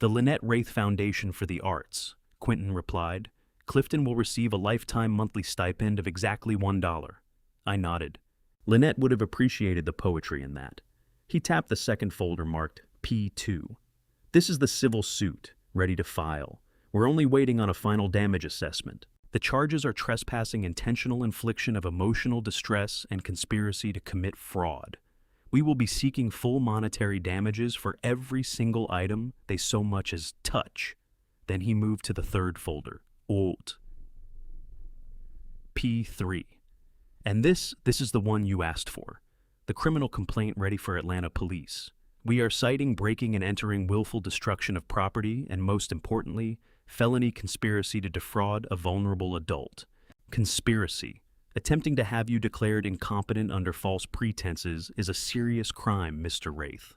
"The Lynette Wraith Foundation for the Arts," Quentin replied. "Clifton will receive a lifetime monthly stipend of exactly $1. I nodded. Lynette would have appreciated the poetry in that. He tapped the second folder marked P2. "This is the civil suit, ready to file. We're only waiting on a final damage assessment. The charges are trespassing, intentional infliction of emotional distress, and conspiracy to commit fraud. We will be seeking full monetary damages for every single item they so much as touch." Then he moved to the third folder, Old. P3. "And this is the one you asked for. The criminal complaint ready for Atlanta police. We are citing breaking and entering, willful destruction of property, and most importantly, felony conspiracy to defraud a vulnerable adult. Conspiracy. Attempting to have you declared incompetent under false pretenses is a serious crime, Mr. Wraith."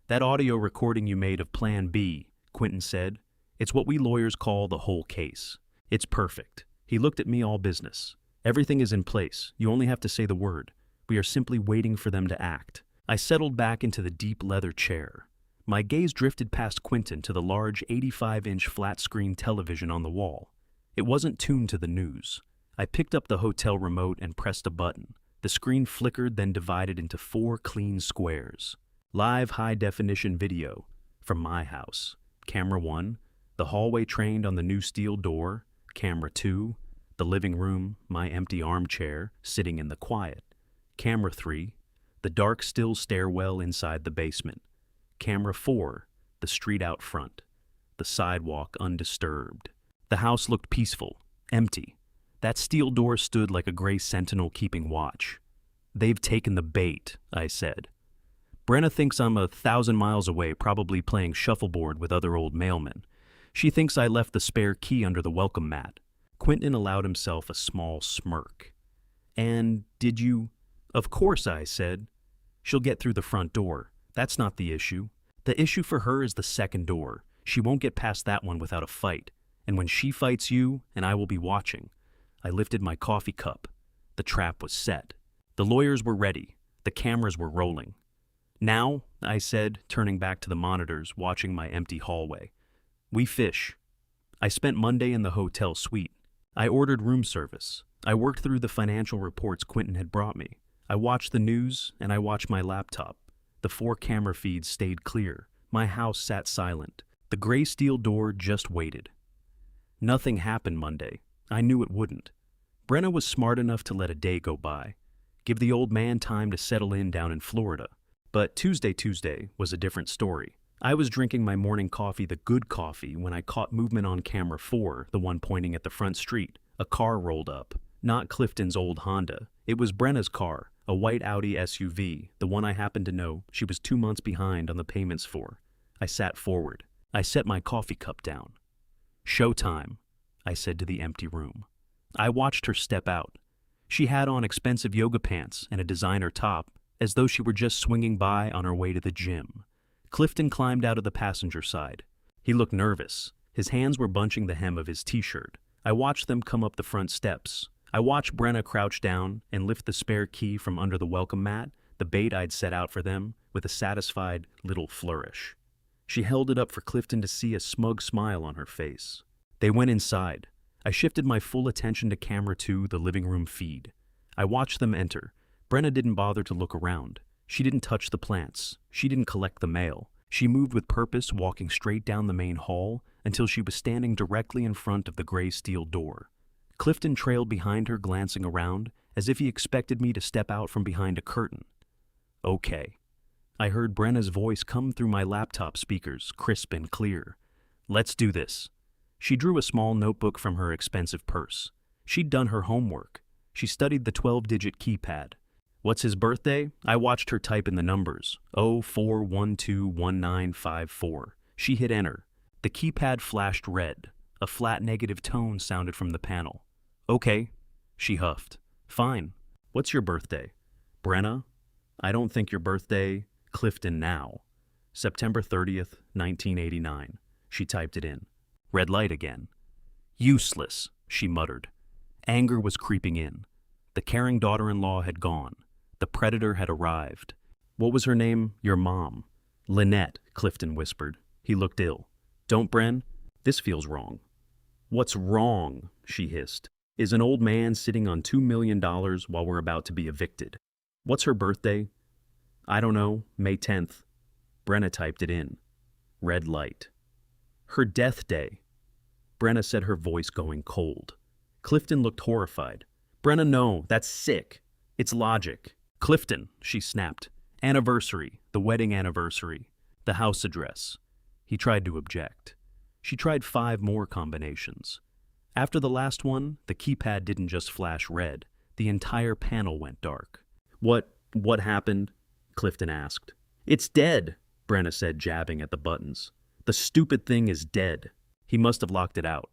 "That audio recording you made of Plan B," Quentin said, "it's what we lawyers call the whole case. It's perfect." He looked at me all business. "Everything is in place. You only have to say the word. We are simply waiting for them to act." I settled back into the deep leather chair. My gaze drifted past Quentin to the large 85-inch flat-screen television on the wall. It wasn't tuned to the news. I picked up the hotel remote and pressed a button. The screen flickered, then divided into 4 clean squares. Live high-definition video from my house. Camera 1, the hallway trained on the new steel door. Camera 2, the living room, my empty armchair, sitting in the quiet. Camera 3, the dark, still stairwell inside the basement. Camera 4, the street out front, the sidewalk undisturbed. The house looked peaceful, empty. That steel door stood like a gray sentinel keeping watch. "They've taken the bait," I said. "Brenna thinks I'm 1,000 miles away, probably playing shuffleboard with other old mailmen. She thinks I left the spare key under the welcome mat." Quentin allowed himself a small smirk. "And did you—" "Of course," I said. "She'll get through the front door. That's not the issue. The issue for her is the second door. She won't get past that one without a fight. And when she fights you, and I will be watching." I lifted my coffee cup. The trap was set. The lawyers were ready. The cameras were rolling. "Now," I said, turning back to the monitors, watching my empty hallway, "we fish." I spent Monday in the hotel suite. I ordered room service. I worked through the financial reports Quentin had brought me. I watched the news, and I watched my laptop. The 4 camera feeds stayed clear. My house sat silent. The gray steel door just waited. Nothing happened Monday. I knew it wouldn't. Brenna was smart enough to let a day go by, give the old man time to settle in down in Florida. But Tuesday was a different story. I was drinking my morning coffee, the good coffee, when I caught movement on camera 4, the one pointing at the front street. A car rolled up. Not Clifton's old Honda. It was Brenna's car, a white Audi SUV, the one I happened to know she was 2 months behind on the payments for. I sat forward. I set my coffee cup down. "Showtime," I said to the empty room. I watched her step out. She had on expensive yoga pants and a designer top, as though she were just swinging by on her way to the gym. Clifton climbed out of the passenger side. He looked nervous. His hands were bunching the hem of his t-shirt. I watched them come up the front steps. I watched Brenna crouch down and lift the spare key from under the welcome mat, the bait I'd set out for them, with a satisfied little flourish. She held it up for Clifton to see, a smug smile on her face. They went inside. I shifted my full attention to camera 2, the living room feed. I watched them enter. Brenna didn't bother to look around. She didn't touch the plants. She didn't collect the mail. She moved with purpose, walking straight down the main hall until she was standing directly in front of the gray steel door. Clifton trailed behind her, glancing around, as if he expected me to step out from behind a curtain. Okay. I heard Brenna's voice come through my laptop speakers, crisp and clear. Let's do this. She drew a small notebook from her expensive purse. She'd done her homework. She studied the 12-digit keypad. What's his birthday? I watched her type in the numbers. 04121954. She hit enter. The keypad flashed red. A flat negative tone sounded from the panel. Okay, she huffed. Fine. What's your birthday? Brenna? I don't think your birthday... Clifton now. September 30th, 1989. She typed it in. Red light again. Useless, she muttered. Anger was creeping in. The caring daughter-in-law had gone. The predator had arrived. What was her name? Your mom. Lynette, Clifton whispered. He looked ill. Don't, Bren? This feels wrong. What's wrong, she hissed, is an old man sitting on $2 million while we're about to be evicted. What's her birthday? I don't know, May 10th. Brenna typed it in. Red light. Her death day. Brenna said, her voice going cold. Clifton looked horrified. Brenna, no, that's sick. It's logic. Clifton, she snapped. Anniversary, the wedding anniversary, the house address. He tried to object. She tried 5 more combinations. After the last one, the keypad didn't just flash red. The entire panel went dark. What happened? Clifton asked. It's dead, Brenna said, jabbing at the buttons. The stupid thing is dead. He must have locked it out.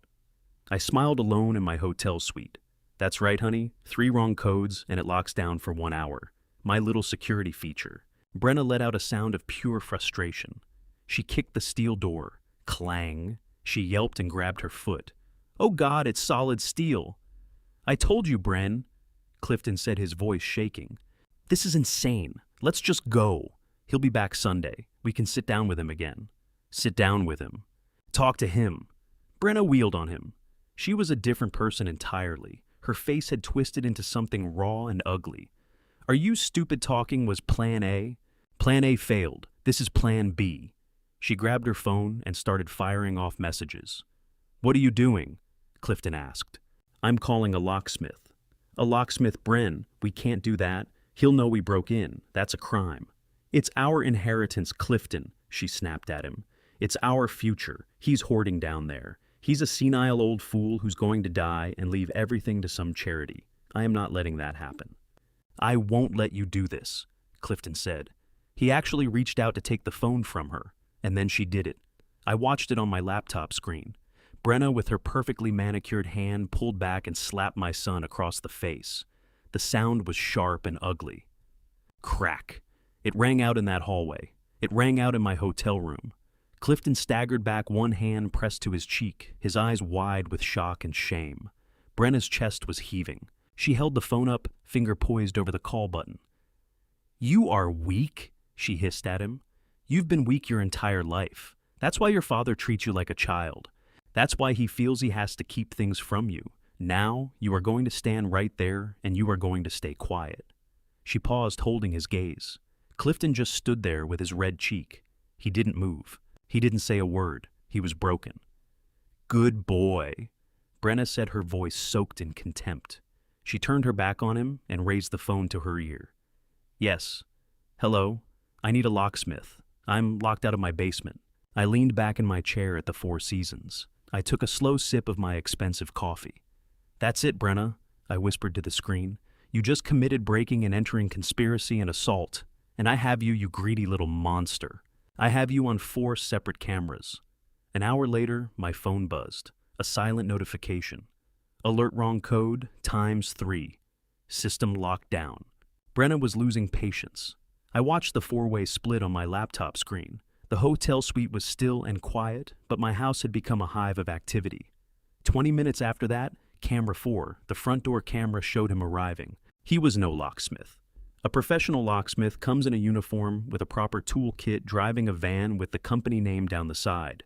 I smiled alone in my hotel suite. That's right, honey. 3 wrong codes and it locks down for 1 hour. My little security feature. Brenna let out a sound of pure frustration. She kicked the steel door. Clang. She yelped and grabbed her foot. Oh God, it's solid steel. I told you, Bren, Clifton said, his voice shaking. This is insane. Let's just go. He'll be back Sunday. We can sit down with him again. Sit down with him. Talk to him. Brenna wheeled on him. She was a different person entirely. Her face had twisted into something raw and ugly. Are you stupid? Talking was plan A? Plan A failed. This is plan B. She grabbed her phone and started firing off messages. What are you doing? Clifton asked. I'm calling a locksmith. A locksmith, Bren. We can't do that. He'll know we broke in. That's a crime. It's our inheritance, Clifton, she snapped at him. It's our future. He's hoarding down there. He's a senile old fool who's going to die and leave everything to some charity. I am not letting that happen. I won't let you do this, Clifton said. He actually reached out to take the phone from her, and then she did it. I watched it on my laptop screen. Brenna, with her perfectly manicured hand, pulled back and slapped my son across the face. The sound was sharp and ugly. Crack. It rang out in that hallway. It rang out in my hotel room. Clifton staggered back, one hand pressed to his cheek, his eyes wide with shock and shame. Brenna's chest was heaving. She held the phone up, finger poised over the call button. You are weak, she hissed at him. You've been weak your entire life. That's why your father treats you like a child. That's why he feels he has to keep things from you. Now, you are going to stand right there, and you are going to stay quiet. She paused, holding his gaze. Clifton just stood there with his red cheek. He didn't move. He didn't say a word. He was broken. Good boy, Brenna said, her voice soaked in contempt. She turned her back on him and raised the phone to her ear. Yes. Hello. I need a locksmith. I'm locked out of my basement. I leaned back in my chair at the Four Seasons. I took a slow sip of my expensive coffee. That's it, Brenna, I whispered to the screen. You just committed breaking and entering, conspiracy, and assault. And I have you, you greedy little monster. I have you on 4 separate cameras. An hour later, my phone buzzed. A silent notification. Alert wrong code, ×3. System locked down. Brenna was losing patience. I watched the 4-way split on my laptop screen. The hotel suite was still and quiet, but my house had become a hive of activity. 20 minutes after that, Camera 4, the front door camera, showed him arriving. He was no locksmith. A professional locksmith comes in a uniform with a proper toolkit, driving a van with the company name down the side.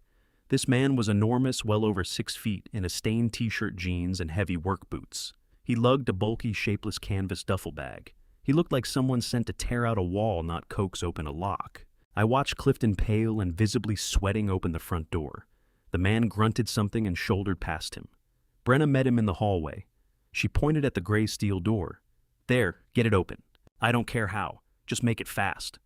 This man was enormous, well over 6 feet, in a stained t-shirt, jeans, and heavy work boots. He lugged a bulky, shapeless canvas duffel bag. He looked like someone sent to tear out a wall, not coax open a lock. I watched Clifton, pale and visibly sweating, open the front door. The man grunted something and shouldered past him. Brenna met him in the hallway. She pointed at the gray steel door. "There, get it open. I don't care how. Just make it fast."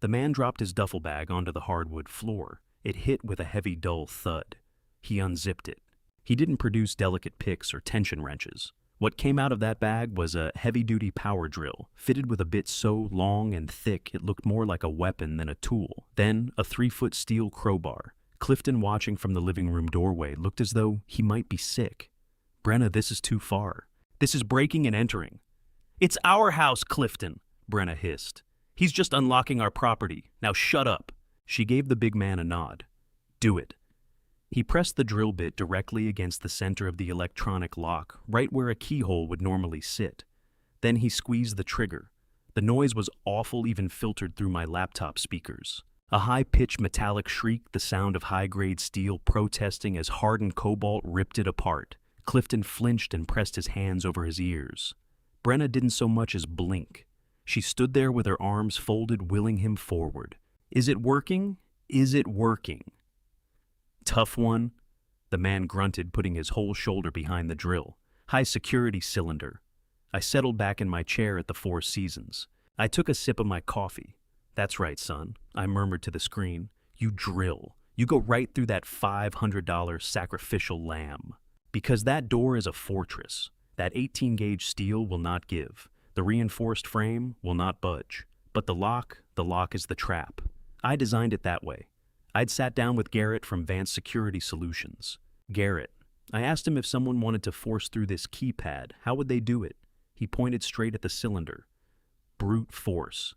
The man dropped his duffel bag onto the hardwood floor. It hit with a heavy, dull thud. He unzipped it. He didn't produce delicate picks or tension wrenches. What came out of that bag was a heavy-duty power drill, fitted with a bit so long and thick it looked more like a weapon than a tool. Then a 3-foot steel crowbar. Clifton, watching from the living room doorway, looked as though he might be sick. "Brenna, this is too far. This is breaking and entering." "It's our house, Clifton," Brenna hissed. "He's just unlocking our property. Now shut up." She gave the big man a nod. "Do it." He pressed the drill bit directly against the center of the electronic lock, right where a keyhole would normally sit. Then he squeezed the trigger. The noise was awful, even filtered through my laptop speakers. A high-pitched metallic shriek, the sound of high-grade steel protesting as hardened cobalt ripped it apart. Clifton flinched and pressed his hands over his ears. Brenna didn't so much as blink. She stood there with her arms folded, willing him forward. "Is it working? Is it working?" "Tough one," the man grunted, putting his whole shoulder behind the drill. "High security cylinder." I settled back in my chair at the Four Seasons. I took a sip of my coffee. "That's right, son," I murmured to the screen. "You drill. You go right through that $500 sacrificial lamb. Because that door is a fortress. That 18-gauge steel will not give. The reinforced frame will not budge. But the lock is the trap. I designed it that way. I'd sat down with Garrett from Vance Security Solutions. Garrett. I asked him if someone wanted to force through this keypad, how would they do it? He pointed straight at the cylinder. Brute force.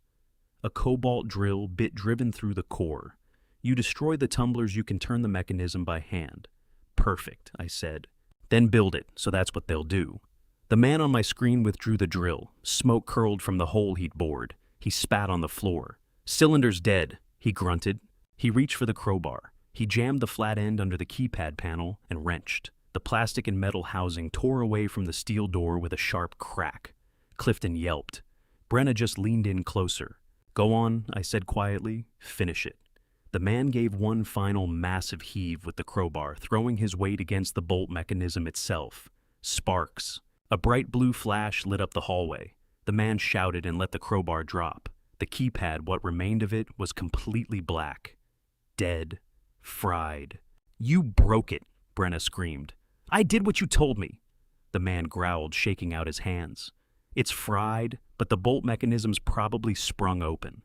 A cobalt drill, bit driven through the core. You destroy the tumblers, you can turn the mechanism by hand. Perfect, I said. Then build it, so that's what they'll do. The man on my screen withdrew the drill. Smoke curled from the hole he'd bored. He spat on the floor. "Cylinder's dead," he grunted. He reached for the crowbar. He jammed the flat end under the keypad panel and wrenched. The plastic and metal housing tore away from the steel door with a sharp crack. Clifton yelped. Brenna just leaned in closer. "Go on," I said quietly. "Finish it." The man gave one final massive heave with the crowbar, throwing his weight against the bolt mechanism itself. Sparks. A bright blue flash lit up the hallway. The man shouted and let the crowbar drop. The keypad, what remained of it, was completely black. Dead. Fried. "You broke it," Brenna screamed. "I did what you told me." The man growled, shaking out his hands. "It's fried, but the bolt mechanism's probably sprung open."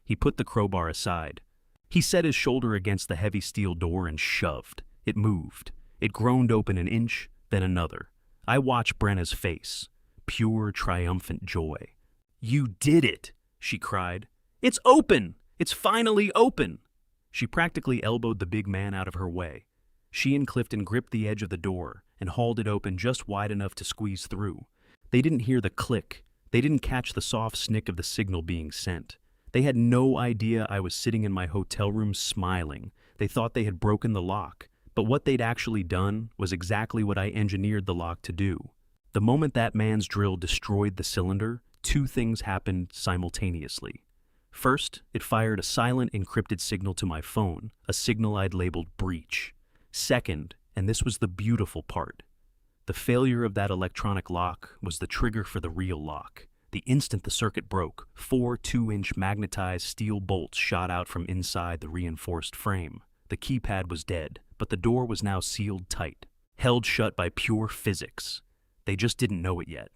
He put the crowbar aside. He set his shoulder against the heavy steel door and shoved. It moved. It groaned open an inch, then another. I watched Brenna's face. Pure, triumphant joy. "You did it!" she cried. "It's open! It's finally open!" She practically elbowed the big man out of her way. She and Clifton gripped the edge of the door and hauled it open just wide enough to squeeze through. They didn't hear the click. They didn't catch the soft snick of the signal being sent. They had no idea I was sitting in my hotel room smiling. They thought they had broken the lock. But what they'd actually done was exactly what I engineered the lock to do. The moment that man's drill destroyed the cylinder, two things happened simultaneously. First, it fired a silent, encrypted signal to my phone, a signal I'd labeled breach. Second, and this was the beautiful part, the failure of that electronic lock was the trigger for the real lock. The instant the circuit broke, 4 2-inch magnetized steel bolts shot out from inside the reinforced frame. The keypad was dead, but the door was now sealed tight, held shut by pure physics. They just didn't know it yet.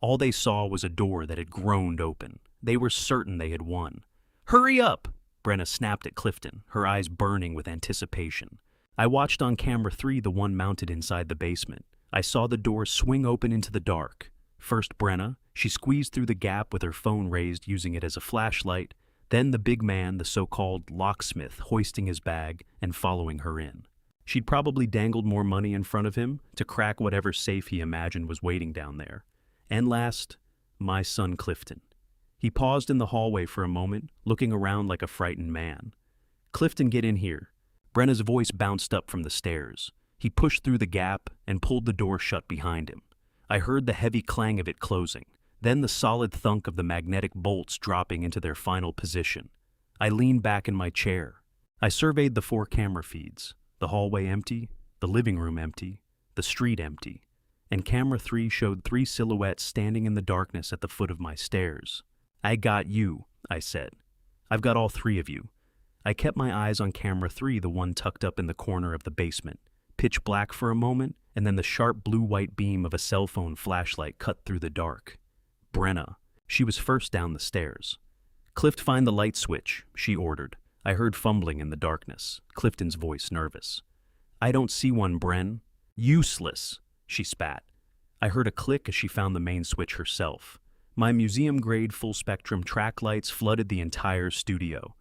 All they saw was a door that had groaned open. They were certain they had won. "Hurry up!" Brenna snapped at Clifton, her eyes burning with anticipation. I watched on camera 3, the one mounted inside the basement. I saw the door swing open into the dark. First Brenna, she squeezed through the gap with her phone raised, using it as a flashlight. Then the big man, the so-called locksmith, hoisting his bag and following her in. She'd probably dangled more money in front of him to crack whatever safe he imagined was waiting down there. And last, my son Clifton. He paused in the hallway for a moment, looking around like a frightened man. "Clifton, get in here." Brenna's voice bounced up from the stairs. He pushed through the gap and pulled the door shut behind him. I heard the heavy clang of it closing. then the solid thunk of the magnetic bolts dropping into their final position. I leaned back in my chair. I surveyed the 4 camera feeds, the hallway empty, the living room empty, the street empty, and camera 3 showed 3 silhouettes standing in the darkness at the foot of my stairs. "I got you," I said. "I've got all 3 of you." I kept my eyes on camera 3, the one tucked up in the corner of the basement. Pitch black for a moment, and then the sharp blue-white beam of a cell phone flashlight cut through the dark. Brenna. She was first down the stairs. "Clift, find the light switch," she ordered. I heard fumbling in the darkness, Clifton's voice nervous. "I don't see one, Bren." "Useless," she spat. I heard a click as she found the main switch herself. My museum-grade full-spectrum track lights flooded the entire studio.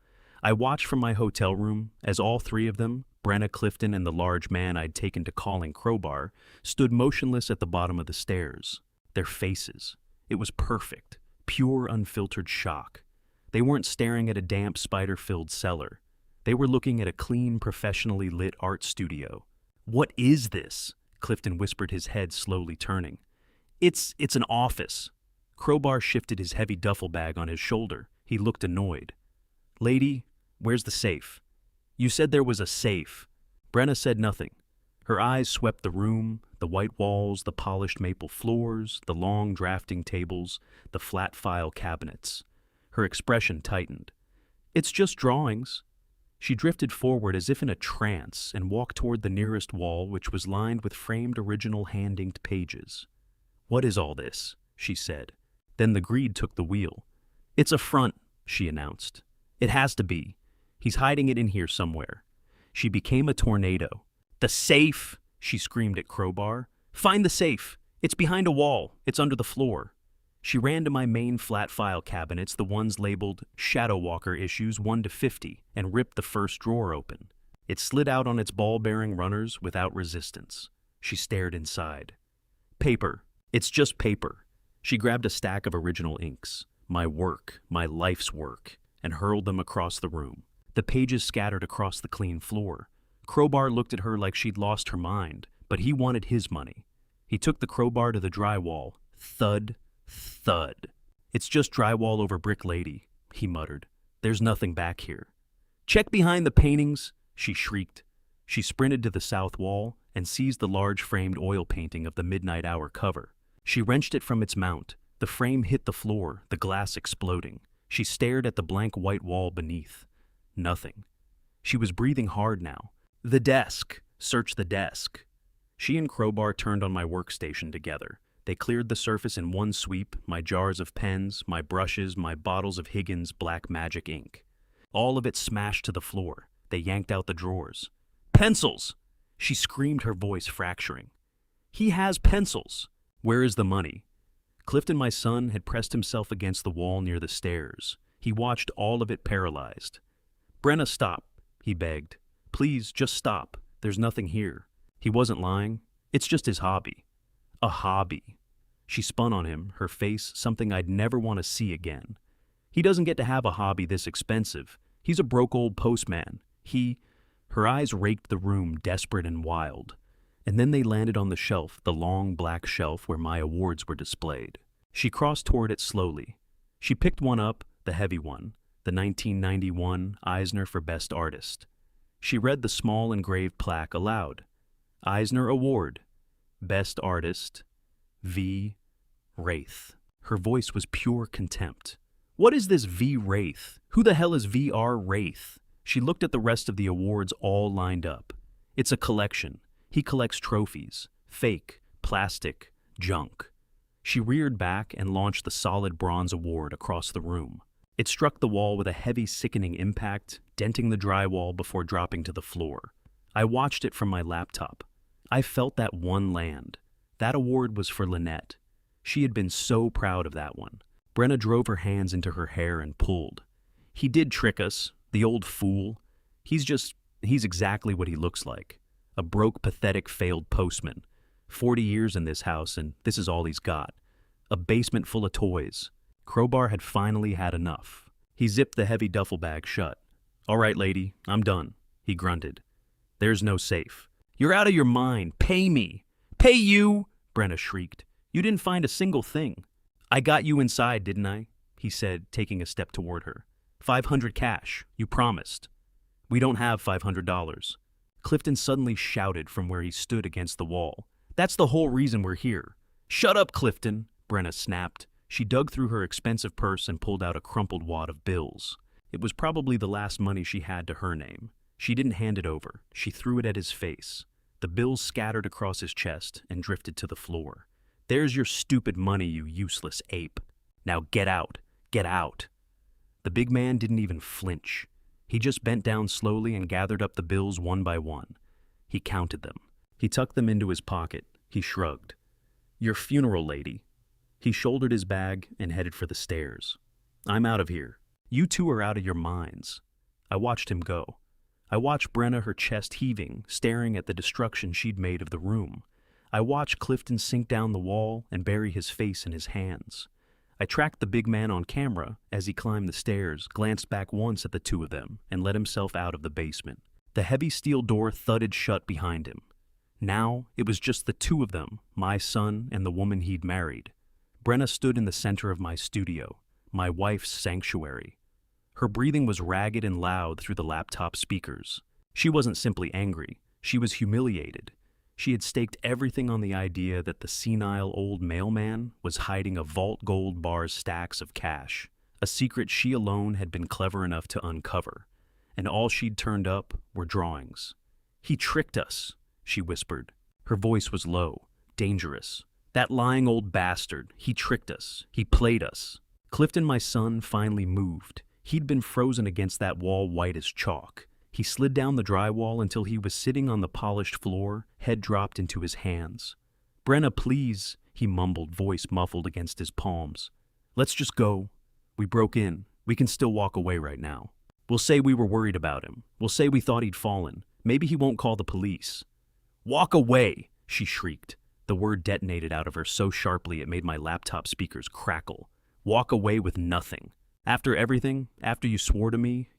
I watched from my hotel room as all 3 of them, Brenna, Clifton, and the large man I'd taken to calling Crowbar, stood motionless at the bottom of the stairs. Their faces. It was perfect, pure, unfiltered shock. They weren't staring at a damp, spider-filled cellar. They were looking at a clean, professionally lit art studio. "What is this?" Clifton whispered, his head slowly turning. It's an office." Crowbar shifted his heavy duffel bag on his shoulder. He looked annoyed. "Lady, where's the safe?" "You said there was a safe." Brenna said nothing. Her eyes swept the room, the white walls, the polished maple floors, the long drafting tables, the flat file cabinets. Her expression tightened. "It's just drawings." She drifted forward as if in a trance and walked toward the nearest wall, which was lined with framed original hand-inked pages. "What is all this?" she said. Then the greed took the wheel. "It's a front," she announced. "It has to be. He's hiding it in here somewhere." She became a tornado. "The safe!" she screamed at Crowbar. "Find the safe! It's behind a wall. It's under the floor." She ran to my main flat file cabinets, the ones labeled Shadow Walker issues 1 to 50, and ripped the first drawer open. It slid out on its ball-bearing runners without resistance. She stared inside. "Paper. It's just paper." She grabbed a stack of original inks, my work, my life's work, and hurled them across the room. The pages scattered across the clean floor. Crowbar looked at her like she'd lost her mind, but he wanted his money. He took the crowbar to the drywall. Thud, thud. "It's just drywall over brick, lady," he muttered. "There's nothing back here." "Check behind the paintings," she shrieked. She sprinted to the south wall and seized the large framed oil painting of the Midnight Hour cover. She wrenched it from its mount. The frame hit the floor, the glass exploding. She stared at the blank white wall beneath. Nothing. She was breathing hard now. "The desk. Search the desk." She and Crowbar turned on my workstation together. They cleared the surface in one sweep, my jars of pens, my brushes, my bottles of Higgins Black Magic ink. All of it smashed to the floor. They yanked out the drawers. "Pencils!" She screamed, her voice fracturing. "He has pencils." "Where is the money?" Clifton, my son, had pressed himself against the wall near the stairs. He watched all of it paralyzed. "Brenna, stop," he begged. "Please, just stop. There's nothing here." He wasn't lying. It's just his hobby. A hobby. She spun on him, her face something I'd never want to see again. "He doesn't get to have a hobby this expensive. He's a broke old postman. Her eyes raked the room, desperate and wild. And then they landed on the shelf, the long black shelf where my awards were displayed. She crossed toward it slowly. She picked one up, the heavy one, the 1991 Eisner for Best Artist. She read the small engraved plaque aloud. "Eisner Award. Best Artist. V. Wraith." Her voice was pure contempt. "What is this V. Wraith? Who the hell is V.R. Wraith?" She looked at the rest of the awards all lined up. "It's a collection. He collects trophies. Fake, plastic, junk." She reared back and launched the solid bronze award across the room. It struck the wall with a heavy, sickening impact, denting the drywall before dropping to the floor. I watched it from my laptop. I felt that one land. That award was for Lynette. She had been so proud of that one. Brenna drove her hands into her hair and pulled. "He did trick us, the old fool. He's exactly what he looks like. A broke, pathetic, failed postman. 40 years in this house, and this is all he's got. A basement full of toys." Crowbar had finally had enough. He zipped the heavy duffel bag shut. "All right, lady, I'm done," he grunted. "There's no safe." "You're out of your mind. Pay me." "Pay you!" Brenna shrieked. "You didn't find a single thing." I got you inside, didn't I? He said, taking a step toward her. 500 cash, you promised. We don't have $500. Clifton suddenly shouted from where he stood against the wall. That's the whole reason we're here. Shut up, Clifton, Brenna snapped. She dug through her expensive purse and pulled out a crumpled wad of bills. It was probably the last money she had to her name. She didn't hand it over. She threw it at his face. The bills scattered across his chest and drifted to the floor. There's your stupid money, you useless ape. Now get out. Get out. The big man didn't even flinch. He just bent down slowly and gathered up the bills one by one. He counted them. He tucked them into his pocket. He shrugged. Your funeral, lady. He shouldered his bag and headed for the stairs. I'm out of here. You two are out of your minds. I watched him go. I watched Brenna, her chest heaving, staring at the destruction she'd made of the room. I watched Clifton sink down the wall and bury his face in his hands. I tracked the big man on camera as he climbed the stairs, glanced back once at the two of them, and let himself out of the basement. The heavy steel door thudded shut behind him. Now it was just the two of them, my son and the woman he'd married. Brenna stood in the center of my studio, my wife's sanctuary. Her breathing was ragged and loud through the laptop speakers. She wasn't simply angry, she was humiliated. She had staked everything on the idea that the senile old mailman was hiding a vault gold bar's stacks of cash, a secret she alone had been clever enough to uncover. And all she'd turned up were drawings. He tricked us, she whispered. Her voice was low, dangerous. That lying old bastard, he tricked us. He played us. Clifton, my son, finally moved. He'd been frozen against that wall white as chalk. He slid down the drywall until he was sitting on the polished floor, head dropped into his hands. Brenna, please, he mumbled, voice muffled against his palms. Let's just go. We broke in. We can still walk away right now. We'll say we were worried about him. We'll say we thought he'd fallen. Maybe he won't call the police. Walk away, she shrieked. The word detonated out of her so sharply it made my laptop speakers crackle. Walk away with nothing. After everything, after you swore to me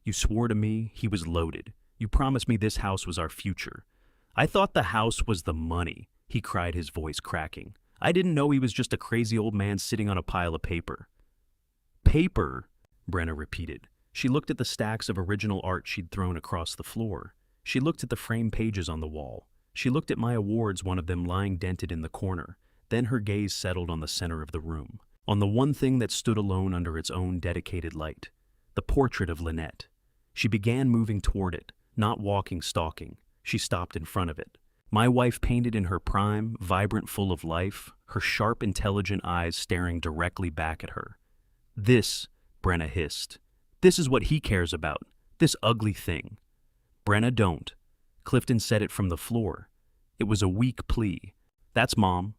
he was loaded. You promised me this house was our future. I thought the house was the money, he cried, his voice cracking. I didn't know he was just a crazy old man sitting on a pile of paper. Paper? Brenna repeated. She looked at the stacks of original art she'd thrown across the floor. She looked at the framed pages on the wall. She looked at my awards, one of them lying dented in the corner. Then her gaze settled on the center of the room, on the one thing that stood alone under its own dedicated light, the portrait of Lynette. She began moving toward it, not walking, stalking. She stopped in front of it. My wife painted in her prime, vibrant, full of life, her sharp, intelligent eyes staring directly back at her. This, Brenna hissed. This is what he cares about, this ugly thing. Brenna, don't. Clifton said it from the floor. It was a weak plea. That's Mom.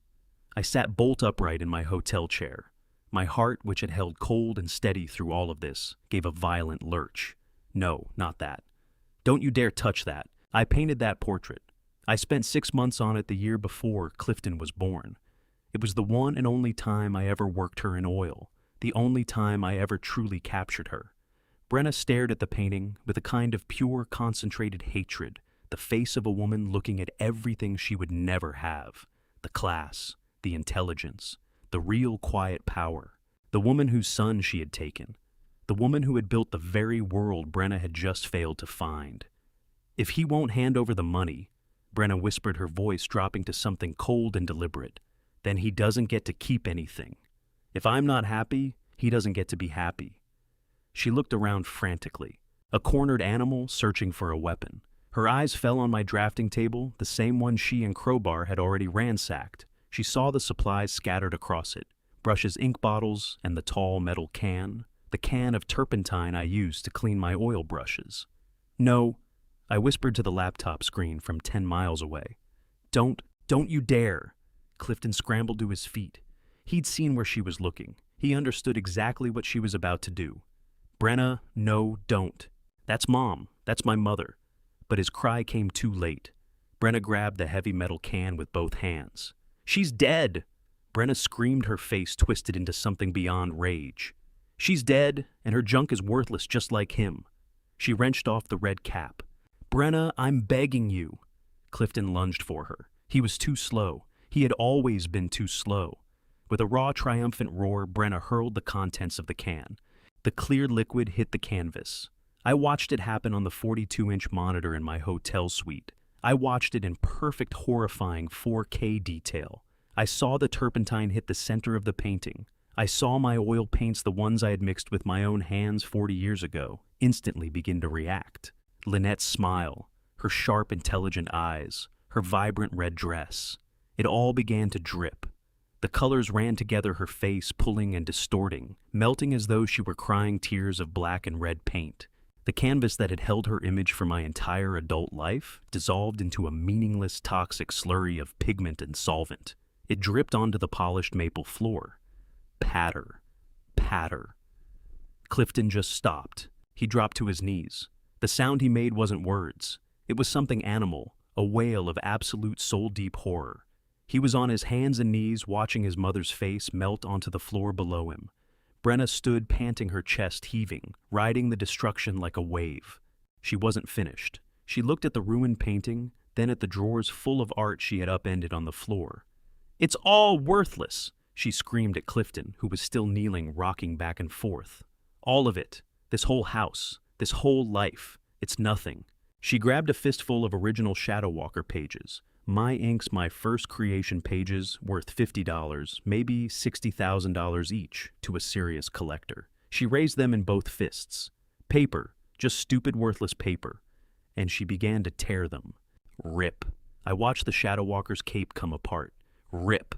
I sat bolt upright in my hotel chair. My heart, which had held cold and steady through all of this, gave a violent lurch. No, not that. Don't you dare touch that. I painted that portrait. I spent 6 months on it the year before Clifton was born. It was the one and only time I ever worked her in oil, the only time I ever truly captured her. Brenna stared at the painting with a kind of pure, concentrated hatred, the face of a woman looking at everything she would never have, the class, the intelligence, the real quiet power, the woman whose son she had taken, the woman who had built the very world Brenna had just failed to find. If he won't hand over the money, Brenna whispered, her voice dropping to something cold and deliberate, then he doesn't get to keep anything. If I'm not happy, he doesn't get to be happy. She looked around frantically, a cornered animal searching for a weapon. Her eyes fell on my drafting table, the same one she and Crowbar had already ransacked. She saw the supplies scattered across it, brushes, ink bottles, and the tall metal can, the can of turpentine I used to clean my oil brushes. No, I whispered to the laptop screen from 10 miles away. Don't you dare. Clifton scrambled to his feet. He'd seen where she was looking. He understood exactly what she was about to do. Brenna, no, don't. That's Mom. That's my mother. But his cry came too late. Brenna grabbed the heavy metal can with both hands. She's dead! Brenna screamed, her face twisted into something beyond rage. She's dead, and her junk is worthless just like him. She wrenched off the red cap. Brenna, I'm begging you. Clifton lunged for her. He was too slow. He had always been too slow. With a raw, triumphant roar, Brenna hurled the contents of the can. The clear liquid hit the canvas. I watched it happen on the 42-inch monitor in my hotel suite. I watched it in perfect, horrifying 4K detail. I saw the turpentine hit the center of the painting. I saw my oil paints, the ones I had mixed with my own hands 40 years ago, instantly begin to react. Lynette's smile, her sharp, intelligent eyes, her vibrant red dress. It all began to drip. The colors ran together her face, pulling and distorting, melting as though she were crying tears of black and red paint. The canvas that had held her image for my entire adult life dissolved into a meaningless, toxic slurry of pigment and solvent. It dripped onto the polished maple floor. Patter, patter. Clifton just stopped. He dropped to his knees. The sound he made wasn't words. It was something animal, a wail of absolute soul-deep horror. He was on his hands and knees, watching his mother's face melt onto the floor below him. Brenna stood, panting, her chest heaving, riding the destruction like a wave. She wasn't finished. She looked at the ruined painting, then at the drawers full of art she had upended on the floor. "It's all worthless!" she screamed at Clifton, who was still kneeling, rocking back and forth. "All of it. This whole house. This whole life. It's nothing." She grabbed a fistful of original Shadow Walker pages. My inks, my first creation pages, worth $50, maybe $60,000 each, to a serious collector. She raised them in both fists. Paper, just stupid, worthless paper. And she began to tear them. Rip. I watched the Shadow Walker's cape come apart. Rip.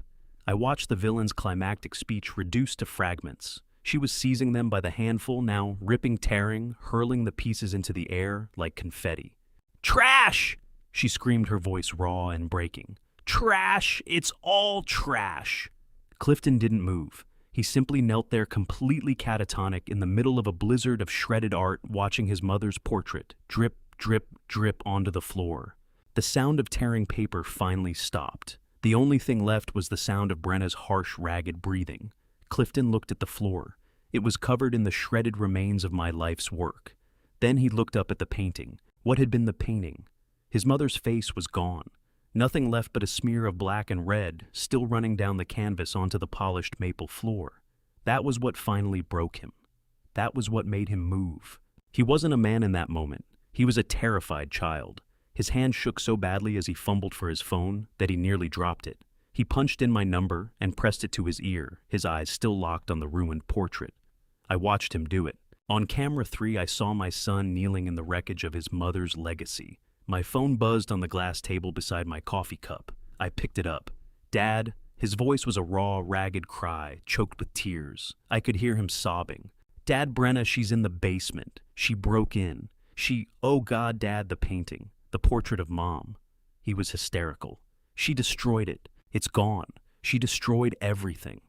I watched the villain's climactic speech reduced to fragments. She was seizing them by the handful, now ripping, tearing, hurling the pieces into the air like confetti. "Trash!" she screamed, her voice raw and breaking. "Trash! It's all trash!" Clifton didn't move. He simply knelt there, completely catatonic, in the middle of a blizzard of shredded art, watching his mother's portrait drip, drip, drip onto the floor. The sound of tearing paper finally stopped. The only thing left was the sound of Brenna's harsh, ragged breathing. Clifton looked at the floor. It was covered in the shredded remains of my life's work. Then he looked up at the painting. What had been the painting? His mother's face was gone. Nothing left but a smear of black and red, still running down the canvas onto the polished maple floor. That was what finally broke him. That was what made him move. He wasn't a man in that moment. He was a terrified child. His hand shook so badly as he fumbled for his phone that he nearly dropped it. He punched in my number and pressed it to his ear, his eyes still locked on the ruined portrait. I watched him do it. On camera 3, I saw my son kneeling in the wreckage of his mother's legacy. My phone buzzed on the glass table beside my coffee cup. I picked it up. "Dad," his voice was a raw, ragged cry, choked with tears. I could hear him sobbing. "Dad, Brenna, she's in the basement. She broke in. Oh God, Dad, the painting. The portrait of Mom." He was hysterical. "She destroyed it. It's gone. She destroyed everything.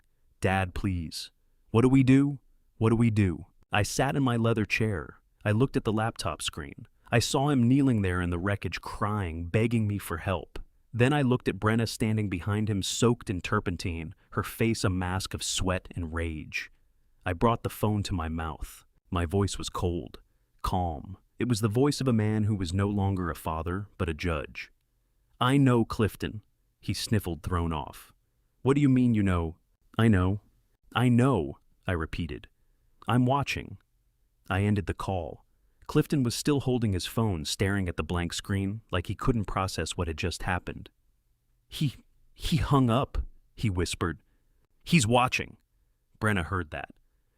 Dad, please. What do we do? What do we do?" I sat in my leather chair. I looked at the laptop screen. I saw him kneeling there in the wreckage, crying, begging me for help. Then I looked at Brenna standing behind him, soaked in turpentine, her face a mask of sweat and rage. I brought the phone to my mouth. My voice was cold, calm. It was the voice of a man who was no longer a father, but a judge. "I know, Clifton." He sniffled, thrown off. "What do you mean you know?" "I know." "I know," I repeated. "I'm watching." I ended the call. Clifton was still holding his phone, staring at the blank screen, like he couldn't process what had just happened. He hung up," he whispered. "He's watching." Brenna heard that.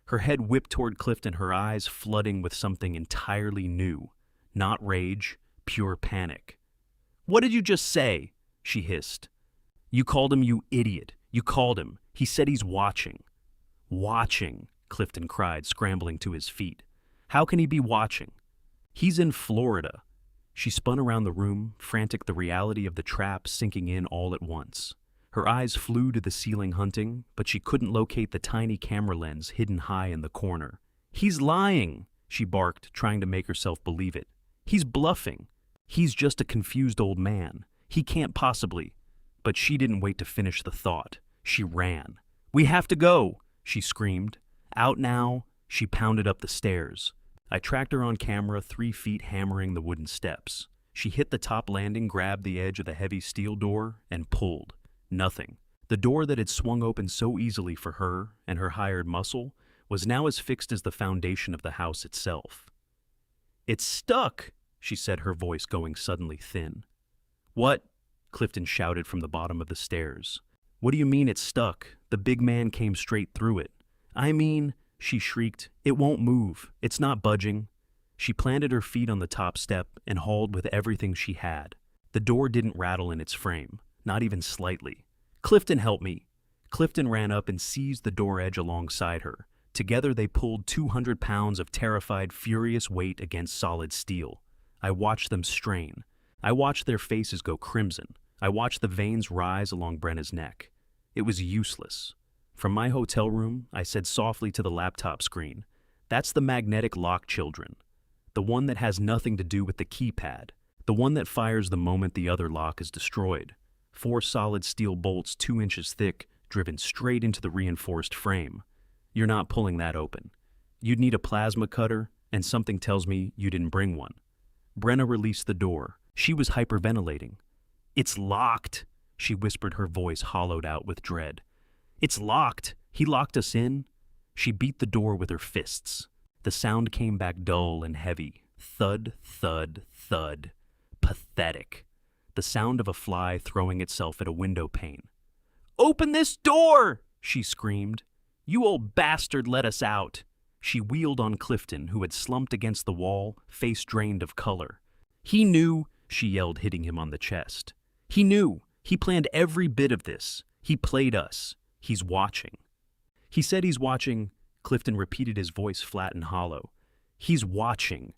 Her head whipped toward Clifton, her eyes flooding with something entirely new. Not rage, pure panic. "What did you just say?" she hissed. "You called him, you idiot. You called him. He said he's watching." "Watching," Clifton cried, scrambling to his feet. "How can he be watching? He's in Florida." She spun around the room, frantic, the reality of the trap sinking in all at once. Her eyes flew to the ceiling, hunting, but she couldn't locate the tiny camera lens hidden high in the corner. "He's lying," she barked, trying to make herself believe it. "He's bluffing. He's just a confused old man. He can't possibly." But she didn't wait to finish the thought. She ran. "We have to go," she screamed. "Out now." She pounded up the stairs. I tracked her on camera, 3 feet, hammering the wooden steps. She hit the top landing, grabbed the edge of the heavy steel door, and pulled. Nothing. The door that had swung open so easily for her and her hired muscle was now as fixed as the foundation of the house itself. "It's stuck," she said, her voice going suddenly thin. "What?" Clifton shouted from the bottom of the stairs. "What do you mean it's stuck? The big man came straight through it." "I mean," she shrieked, "it won't move. It's not budging." She planted her feet on the top step and hauled with everything she had. The door didn't rattle in its frame, not even slightly. "Clifton, help me." Clifton ran up and seized the door edge alongside her. Together they pulled 200 pounds of terrified, furious weight against solid steel. I watched them strain. I watched their faces go crimson. I watched the veins rise along Brenna's neck. It was useless. From my hotel room, I said softly to the laptop screen, "That's the magnetic lock, children. The one that has nothing to do with the keypad. The one that fires the moment the other lock is destroyed. 4 solid steel bolts 2 inches thick, driven straight into the reinforced frame. You're not pulling that open. You'd need a plasma cutter, and something tells me you didn't bring one." Brenna released the door. She was hyperventilating. "It's locked," she whispered, her voice hollowed out with dread. "It's locked. He locked us in." She beat the door with her fists. The sound came back dull and heavy. Thud, thud, thud. Pathetic. The sound of a fly throwing itself at a window pane. "Open this door!" she screamed. "You old bastard, let us out." She wheeled on Clifton, who had slumped against the wall, face drained of color. "He knew," she yelled, hitting him on the chest. "He knew. He planned every bit of this. He played us. He's watching." "He said he's watching," Clifton repeated, his voice flat and hollow. "He's watching."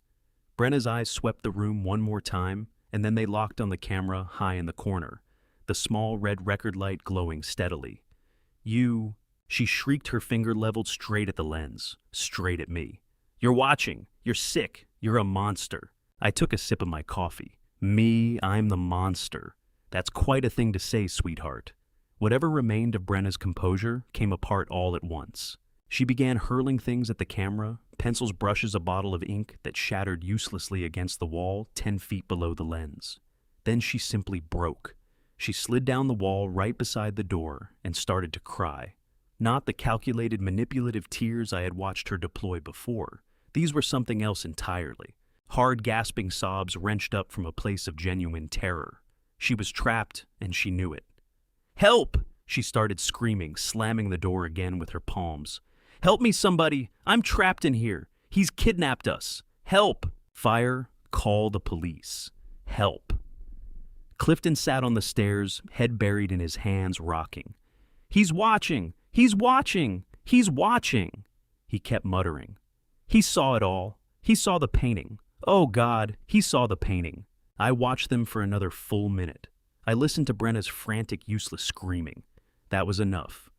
Brenna's eyes swept the room one more time, and then they locked on the camera high in the corner, the small red record light glowing steadily. "You..." She shrieked, her finger leveled straight at the lens, straight at me. "You're watching. You're sick. You're a monster." I took a sip of my coffee. "Me, I'm the monster. That's quite a thing to say, sweetheart." Whatever remained of Brenna's composure came apart all at once. She began hurling things at the camera, pencils, brushes, a bottle of ink that shattered uselessly against the wall 10 feet below the lens. Then she simply broke. She slid down the wall right beside the door and started to cry. Not the calculated, manipulative tears I had watched her deploy before. These were something else entirely. Hard, gasping sobs wrenched up from a place of genuine terror. She was trapped, and she knew it. "Help!" she started screaming, slamming the door again with her palms. "Help me, somebody! I'm trapped in here! He's kidnapped us! Help! Fire! Call the police! Help!" Clifton sat on the stairs, head buried in his hands, rocking. "He's watching! He's watching! He's watching!" He kept muttering. He saw it all. He saw the painting. Oh, God, he saw the painting. I watched them for another full minute. I listened to Brenna's frantic, useless screaming. That was enough.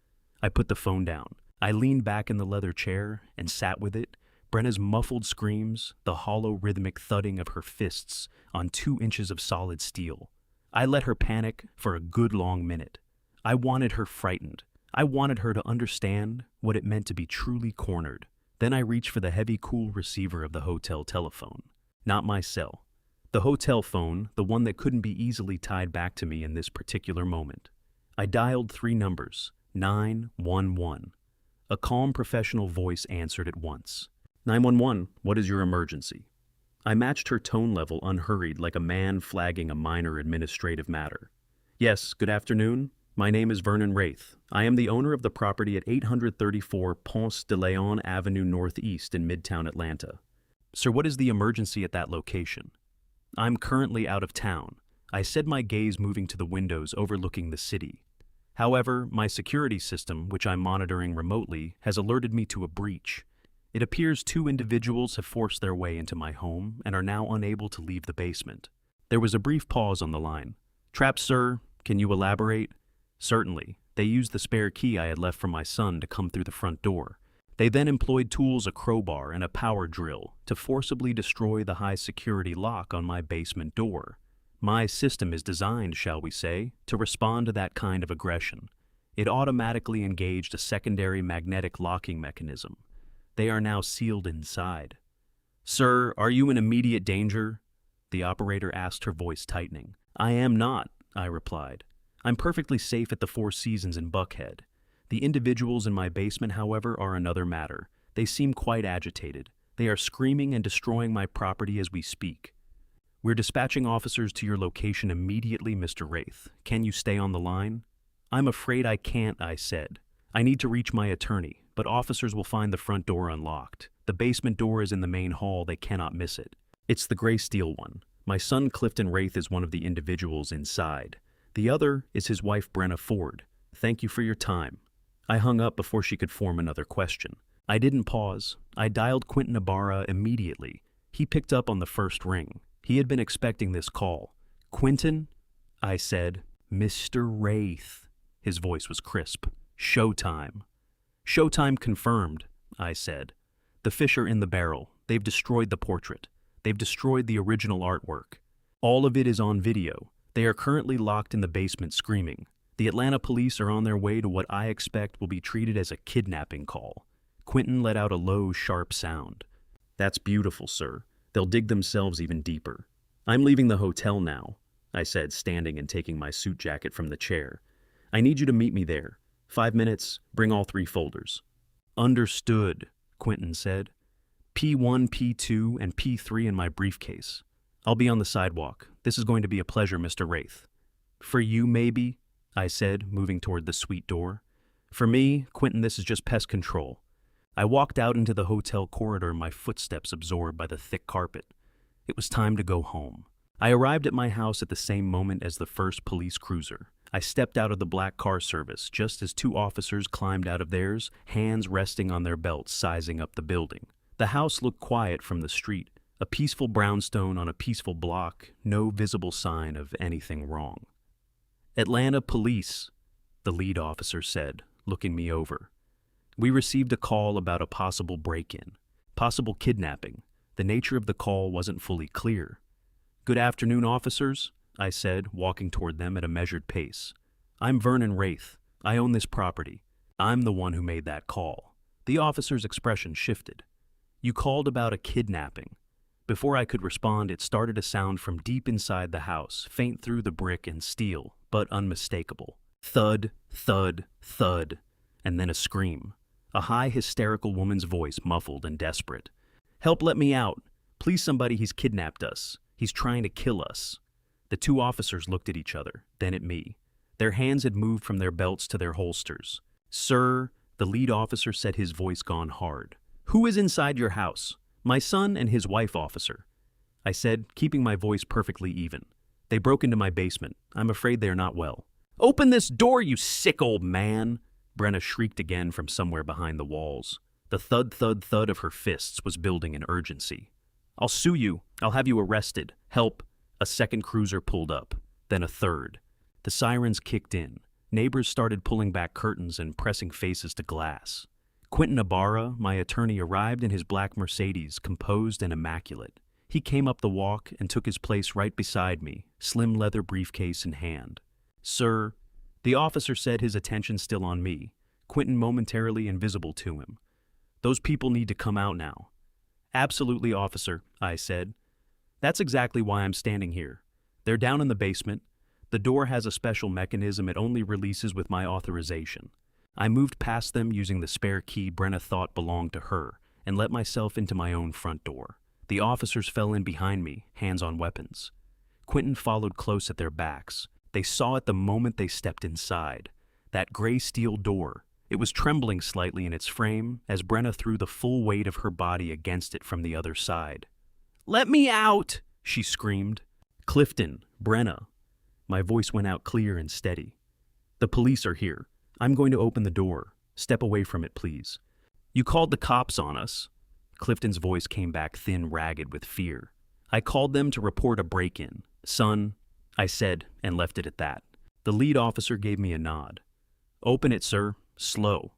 I put the phone down. I leaned back in the leather chair and sat with it. Brenna's muffled screams, the hollow, rhythmic thudding of her fists on 2 inches of solid steel. I let her panic for a good long minute. I wanted her frightened. I wanted her to understand what it meant to be truly cornered. Then I reached for the heavy, cool receiver of the hotel telephone. Not my cell. The hotel phone, the one that couldn't be easily tied back to me in this particular moment. I dialed 3 numbers, 911. A calm, professional voice answered at once. 911, what is your emergency? I matched her tone level, unhurried, like a man flagging a minor administrative matter. Yes, good afternoon. My name is Vernon Wraith. I am the owner of the property at 834 Ponce de Leon Avenue Northeast in Midtown Atlanta. Sir, what is the emergency at that location? I'm currently out of town. I said, my gaze moving to the windows overlooking the city. However, my security system, which I'm monitoring remotely, has alerted me to a breach. It appears 2 individuals have forced their way into my home and are now unable to leave the basement. There was a brief pause on the line. Trapped, sir? Can you elaborate? Certainly. They used the spare key I had left for my son to come through the front door. They then employed tools, a crowbar and a power drill, to forcibly destroy the high-security lock on my basement door. My system is designed, shall we say, to respond to that kind of aggression. It automatically engaged a secondary magnetic locking mechanism. They are now sealed inside. Sir, are you in immediate danger? The operator asked, her voice tightening. I am not, I replied. I'm perfectly safe at the Four Seasons in Buckhead. The individuals in my basement, however, are another matter. They seem quite agitated. They are screaming and destroying my property as we speak. We're dispatching officers to your location immediately, Mr. Wraith. Can you stay on the line? I'm afraid I can't, I said. I need to reach my attorney, but officers will find the front door unlocked. The basement door is in the main hall. They cannot miss it. It's the gray steel one. My son Clifton Wraith is one of the individuals inside. The other is his wife Brenna Ford. Thank you for your time. I hung up before she could form another question. I didn't pause. I dialed Quentin Ibarra immediately. He picked up on the first ring. He had been expecting this call. Quentin? I said. Mr. Wraith. His voice was crisp. Showtime. Showtime confirmed, I said. The fish are in the barrel. They've destroyed the portrait. They've destroyed the original artwork. All of it is on video. They are currently locked in the basement screaming. The Atlanta police are on their way to what I expect will be treated as a kidnapping call. Quentin let out a low, sharp sound. That's beautiful, sir. They'll dig themselves even deeper. I'm leaving the hotel now, I said, standing and taking my suit jacket from the chair. I need you to meet me there. 5 minutes, bring all 3 folders. Understood, Quentin said. P1, P2, and P3 in my briefcase. I'll be on the sidewalk. This is going to be a pleasure, Mr. Wraith. For you, maybe? I said, moving toward the suite door. For me, Quentin, this is just pest control. I walked out into the hotel corridor, my footsteps absorbed by the thick carpet. It was time to go home. I arrived at my house at the same moment as the first police cruiser. I stepped out of the black car service just as 2 officers climbed out of theirs, hands resting on their belts, sizing up the building. The house looked quiet from the street, a peaceful brownstone on a peaceful block, no visible sign of anything wrong. Atlanta Police, the lead officer said, looking me over. We received a call about a possible break-in, possible kidnapping. The nature of the call wasn't fully clear. Good afternoon, officers, I said, walking toward them at a measured pace. I'm Vernon Wraith. I own this property. I'm the one who made that call. The officer's expression shifted. You called about a kidnapping. Before I could respond, it started a sound from deep inside the house, faint through the brick and steel, but unmistakable. Thud, thud, thud, and then a scream. A high, hysterical woman's voice, muffled and desperate. Help, let me out. Please, somebody, he's kidnapped us. He's trying to kill us. The 2 officers looked at each other, then at me. Their hands had moved from their belts to their holsters. Sir, the lead officer said, his voice gone hard. Who is inside your house? My son and his wife, officer. I said, keeping my voice perfectly even. They broke into my basement. I'm afraid they are not well. Open this door, you sick old man! Brenna shrieked again from somewhere behind the walls. The thud, thud, thud of her fists was building in urgency. I'll sue you. I'll have you arrested. Help. A second cruiser pulled up, then a third. The sirens kicked in. Neighbors started pulling back curtains and pressing faces to glass. Quentin Ibarra, my attorney, arrived in his black Mercedes, composed and immaculate. He came up the walk and took his place right beside me, slim leather briefcase in hand. Sir, the officer said, his attention still on me, Quentin momentarily invisible to him. Those people need to come out now. Absolutely, officer, I said. That's exactly why I'm standing here. They're down in the basement. The door has a special mechanism. It only releases with my authorization. I moved past them using the spare key Brenna thought belonged to her and let myself into my own front door. The officers fell in behind me, hands on weapons. Quentin followed close at their backs. They saw it the moment they stepped inside. That gray steel door. It was trembling slightly in its frame as Brenna threw the full weight of her body against it from the other side. Let me out, she screamed. Clifton, Brenna. My voice went out clear and steady. The police are here. I'm going to open the door. Step away from it, please. You called the cops on us. Clifton's voice came back thin, ragged with fear. I called them to report a break-in. Son, I said, and left it at that. The lead officer gave me a nod. Open it, sir. Slow.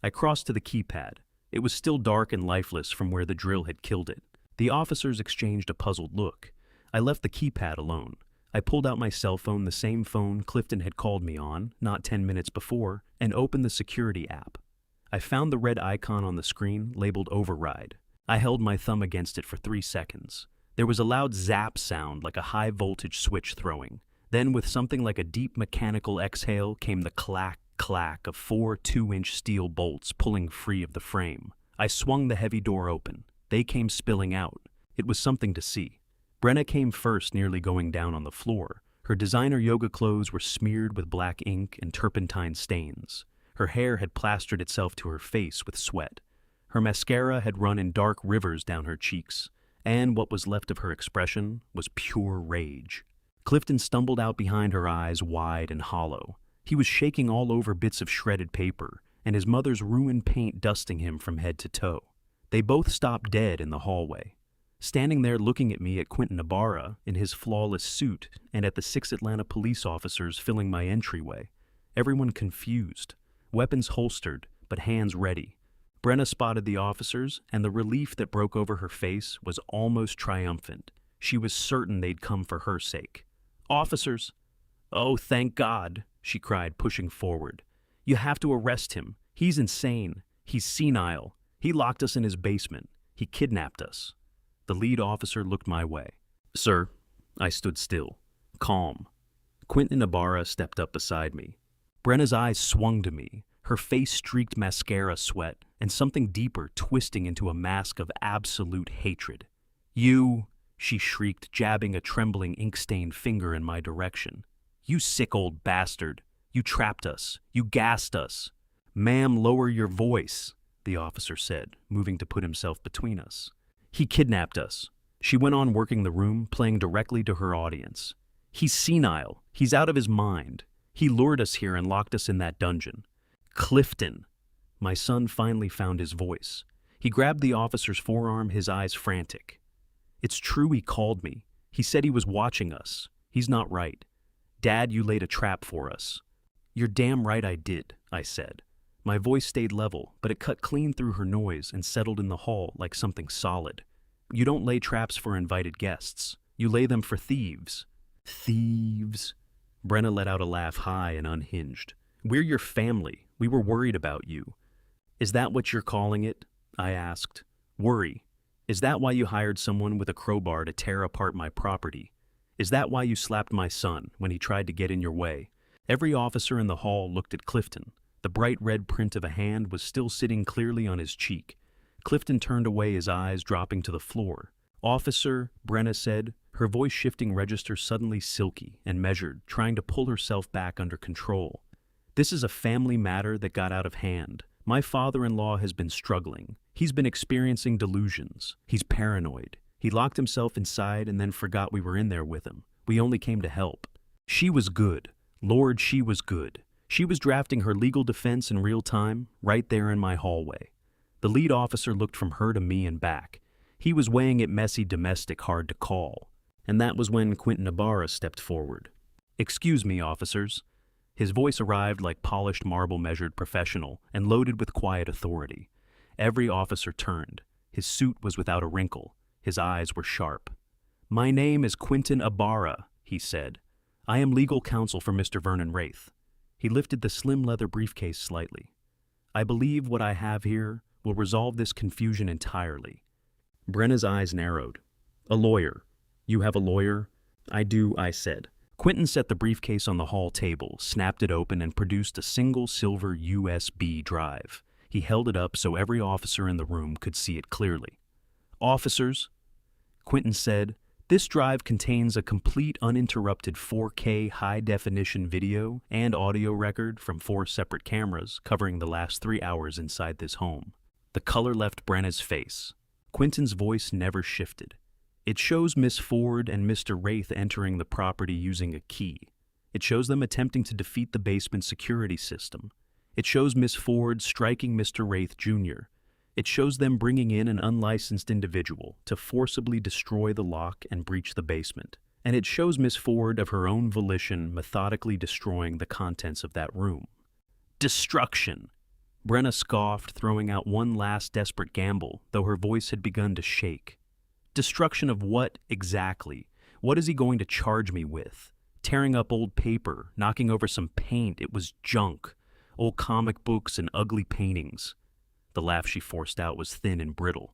I crossed to the keypad. It was still dark and lifeless from where the drill had killed it. The officers exchanged a puzzled look. I left the keypad alone. I pulled out my cell phone, the same phone Clifton had called me on, not 10 minutes before, and opened the security app. I found the red icon on the screen, labeled Override. I held my thumb against it for 3 seconds. There was a loud zap sound like a high-voltage switch throwing. Then, with something like a deep mechanical exhale, came the clack of 4 2-inch steel bolts pulling free of the frame. I swung the heavy door open. They came spilling out. It was something to see. Brenna came first, nearly going down on the floor. Her designer yoga clothes were smeared with black ink and turpentine stains. Her hair had plastered itself to her face with sweat. Her mascara had run in dark rivers down her cheeks, and what was left of her expression was pure rage. Clifton stumbled out behind her eyes, wide and hollow. He was shaking all over bits of shredded paper, and his mother's ruined paint dusting him from head to toe. They both stopped dead in the hallway. Standing there looking at me, at Quentin Ibarra in his flawless suit, and at the 6 Atlanta police officers filling my entryway. Everyone confused, weapons holstered, but hands ready. Brenna spotted the officers, and the relief that broke over her face was almost triumphant. She was certain they'd come for her sake. "Officers!" "Oh, thank God," she cried, pushing forward. "You have to arrest him. He's insane. He's senile. He locked us in his basement. He kidnapped us." The lead officer looked my way. "Sir." I stood still, calm. Quentin Ibarra stepped up beside me. Brenna's eyes swung to me, her face streaked mascara sweat, and something deeper twisting into a mask of absolute hatred. "You," she shrieked, jabbing a trembling ink-stained finger in my direction. "You sick old bastard. You trapped us. You gassed us." "Ma'am, lower your voice," the officer said, moving to put himself between us. "He kidnapped us." She went on working the room, playing directly to her audience. "He's senile. He's out of his mind. He lured us here and locked us in that dungeon." "Clifton." My son finally found his voice. He grabbed the officer's forearm, his eyes frantic. "It's true he called me. He said he was watching us. He's not right. Dad, you laid a trap for us." "You're damn right I did," I said. My voice stayed level, but it cut clean through her noise and settled in the hall like something solid. "You don't lay traps for invited guests. You lay them for thieves." "Thieves?" Brenna let out a laugh, high and unhinged. "We're your family. We were worried about you." "Is that what you're calling it?" I asked. "Worry? Is that why you hired someone with a crowbar to tear apart my property? Is that why you slapped my son when he tried to get in your way?" Every officer in the hall looked at Clifton. The bright red print of a hand was still sitting clearly on his cheek. Clifton turned away, his eyes dropping to the floor. "Officer," Brenna said, her voice shifting register suddenly silky and measured, trying to pull herself back under control. "This is a family matter that got out of hand. My father-in-law has been struggling. He's been experiencing delusions. He's paranoid. He locked himself inside and then forgot we were in there with him. We only came to help. She was good. Lord, she was good. She was drafting her legal defense in real time, right there in my hallway." The lead officer looked from her to me and back. He was weighing it messy domestic hard to call. And that was when Quentin Ibarra stepped forward. "Excuse me, officers." His voice arrived like polished marble, measured professional, and loaded with quiet authority. Every officer turned. His suit was without a wrinkle. His eyes were sharp. "My name is Quentin Ibarra," he said. "I am legal counsel for Mr. Vernon Wraith." He lifted the slim leather briefcase slightly. "I believe what I have here will resolve this confusion entirely." Brenna's eyes narrowed. "A lawyer. You have a lawyer?" "I do," I said. Quentin set the briefcase on the hall table, snapped it open, and produced a single silver USB drive. He held it up so every officer in the room could see it clearly. "Officers," Quentin said, "this drive contains a complete uninterrupted 4K high-definition video and audio record from 4 separate cameras covering the last 3 hours inside this home." The color left Brenna's face. Quentin's voice never shifted. "It shows Miss Ford and Mr. Wraith entering the property using a key. It shows them attempting to defeat the basement security system. It shows Miss Ford striking Mr. Wraith Jr. It shows them bringing in an unlicensed individual to forcibly destroy the lock and breach the basement. And it shows Miss Ford, of her own volition, methodically destroying the contents of that room." "Destruction!" Brenna scoffed, throwing out one last desperate gamble, though her voice had begun to shake. "Destruction of what, exactly? What is he going to charge me with? Tearing up old paper, knocking over some paint, it was junk. Old comic books and ugly paintings." The laugh she forced out was thin and brittle.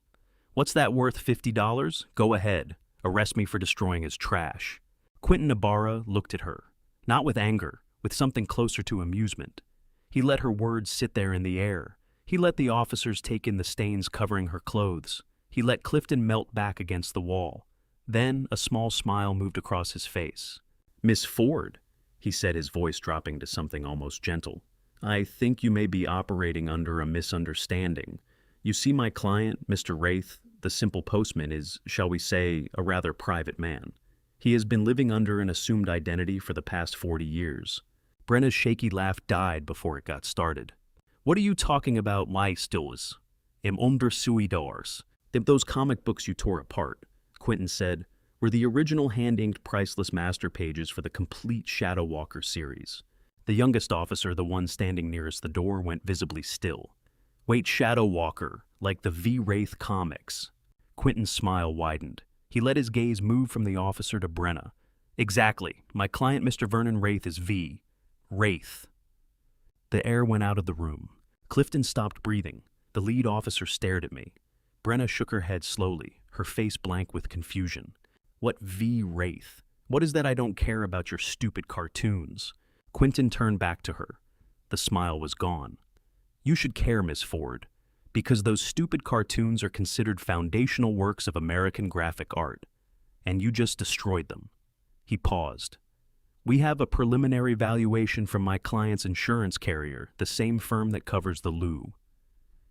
"What's that worth, $50? Go ahead. Arrest me for destroying his trash." Quentin Ibarra looked at her. Not with anger, with something closer to amusement. He let her words sit there in the air. He let the officers take in the stains covering her clothes. He let Clifton melt back against the wall. Then a small smile moved across his face. "Miss Ford," he said, his voice dropping to something almost gentle, "I think you may be operating under a misunderstanding. You see, my client, Mr. Wraith, the simple postman, is, shall we say, a rather private man. He has been living under an assumed identity for the past 40 years. Brenna's shaky laugh died before it got started. "What are you talking about, my stills? Im Untersuidors. Those comic books you tore apart," Quentin said, "were the original hand-inked priceless master pages for the complete Shadow Walker series." The youngest officer, the one standing nearest the door, went visibly still. "Wait, Shadow Walker, like the V-Wraith comics." Quentin's smile widened. He let his gaze move from the officer to Brenna. "Exactly. My client, Mr. Vernon Wraith, is V. Wraith." The air went out of the room. Clifton stopped breathing. The lead officer stared at me. Brenna shook her head slowly, her face blank with confusion. "What V-Wraith? What is that I don't care about your stupid cartoons?" Quentin turned back to her. The smile was gone. "You should care, Miss Ford, because those stupid cartoons are considered foundational works of American graphic art, and you just destroyed them." He paused. "We have a preliminary valuation from my client's insurance carrier, the same firm that covers the Lou."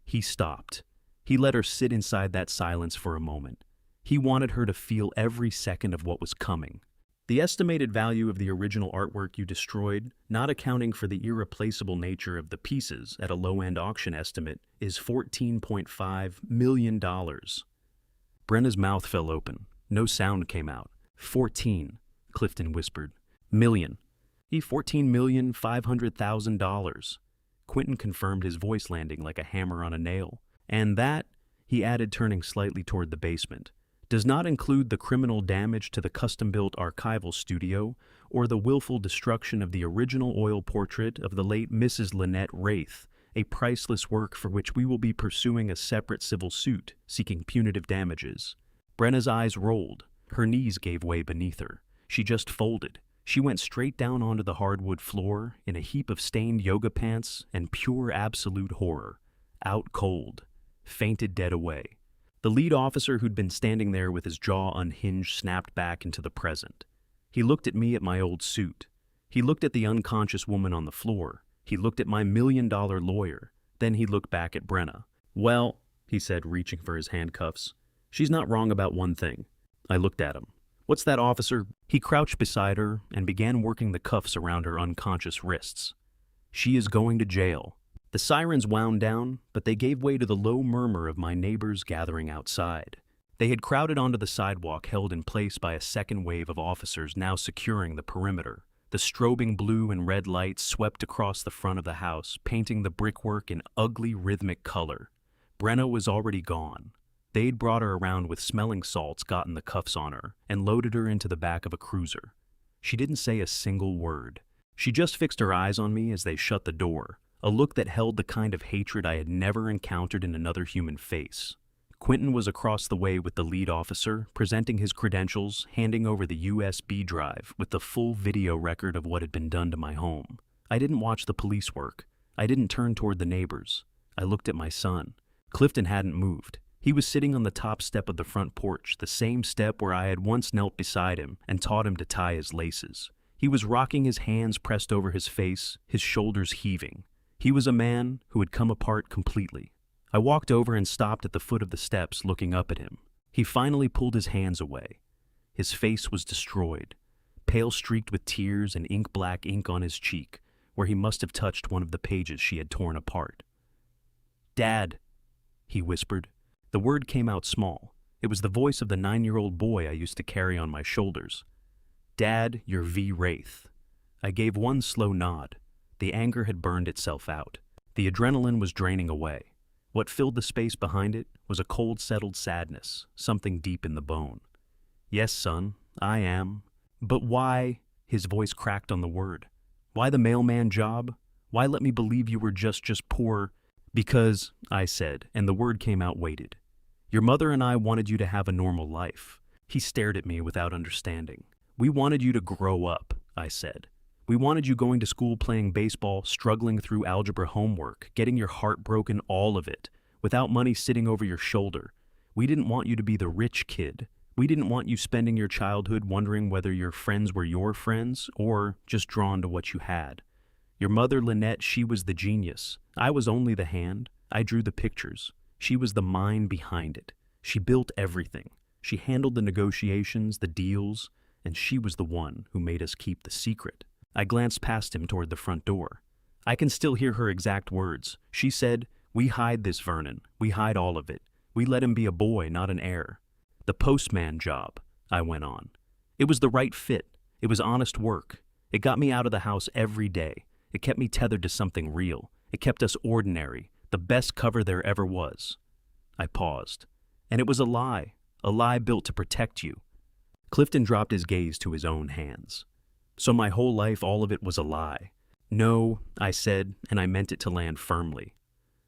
He stopped. He let her sit inside that silence for a moment. He wanted her to feel every second of what was coming. "The estimated value of the original artwork you destroyed, not accounting for the irreplaceable nature of the pieces at a low-end auction estimate, is $14.5 million. Brenna's mouth fell open. No sound came out. 14, Clifton whispered. "Million. $14,500,000. Quentin confirmed, his voice landing like a hammer on a nail. "And that," he added, turning slightly toward the basement, "does not include the criminal damage to the custom-built archival studio or the willful destruction of the original oil portrait of the late Mrs. Lynette Wraith, a priceless work for which we will be pursuing a separate civil suit seeking punitive damages." Brenna's eyes rolled. Her knees gave way beneath her. She just folded. She went straight down onto the hardwood floor in a heap of stained yoga pants and pure absolute horror. Out cold. Fainted dead away. The lead officer, who'd been standing there with his jaw unhinged, snapped back into the present. He looked at me, at my old suit. He looked at the unconscious woman on the floor. He looked at my $1,000,000 lawyer. Then he looked back at Brenna. "Well," he said, reaching for his handcuffs, "she's not wrong about one thing." I looked at him. "What's that, officer?" He crouched beside her and began working the cuffs around her unconscious wrists. "She is going to jail." The sirens wound down, but they gave way to the low murmur of my neighbors gathering outside. They had crowded onto the sidewalk, held in place by a second wave of officers now securing the perimeter. The strobing blue and red lights swept across the front of the house, painting the brickwork in ugly, rhythmic color. Brenna was already gone. They'd brought her around with smelling salts, gotten the cuffs on her, and loaded her into the back of a cruiser. She didn't say a single word. She just fixed her eyes on me as they shut the door, a look that held the kind of hatred I had never encountered in another human face. Quentin was across the way with the lead officer, presenting his credentials, handing over the USB drive with the full video record of what had been done to my home. I didn't watch the police work. I didn't turn toward the neighbors. I looked at my son. Clifton hadn't moved. He was sitting on the top step of the front porch, the same step where I had once knelt beside him and taught him to tie his laces. He was rocking, his hands pressed over his face, his shoulders heaving. He was a man who had come apart completely. I walked over and stopped at the foot of the steps, looking up at him. He finally pulled his hands away. His face was destroyed, pale, streaked with tears and ink-black ink on his cheek, where he must have touched one of the pages she had torn apart. "Dad," he whispered. The word came out small. It was the voice of the 9-year-old boy I used to carry on my shoulders. "Dad, you're V-Wraith." I gave one slow nod. The anger had burned itself out. The adrenaline was draining away. What filled the space behind it was a cold, settled sadness, something deep in the bone. "Yes, son, I am. But why?" His voice cracked on the word. "Why the mailman job? Why let me believe you were just poor?" "Because," I said, and the word came out weighted. "Your mother and I wanted you to have a normal life." He stared at me without understanding. "We wanted you to grow up," I said. We wanted you going to school playing baseball, struggling through algebra homework, getting your heart broken, all of it, without money sitting over your shoulder. We didn't want you to be the rich kid. We didn't want you spending your childhood wondering whether your friends were your friends or just drawn to what you had. Your mother, Lynette, she was the genius. I was only the hand. I drew the pictures. She was the mind behind it. She built everything. She handled the negotiations, the deals, and she was the one who made us keep the secret. I glanced past him toward the front door. I can still hear her exact words. She said, "We hide this, Vernon. We hide all of it. We let him be a boy, not an heir." The postman job, I went on. It was the right fit. It was honest work. It got me out of the house every day. It kept me tethered to something real. It kept us ordinary, the best cover there ever was. I paused. And it was a lie built to protect you. Clifton dropped his gaze to his own hands. So my whole life, all of it was a lie. No, I said, and I meant it to land firmly.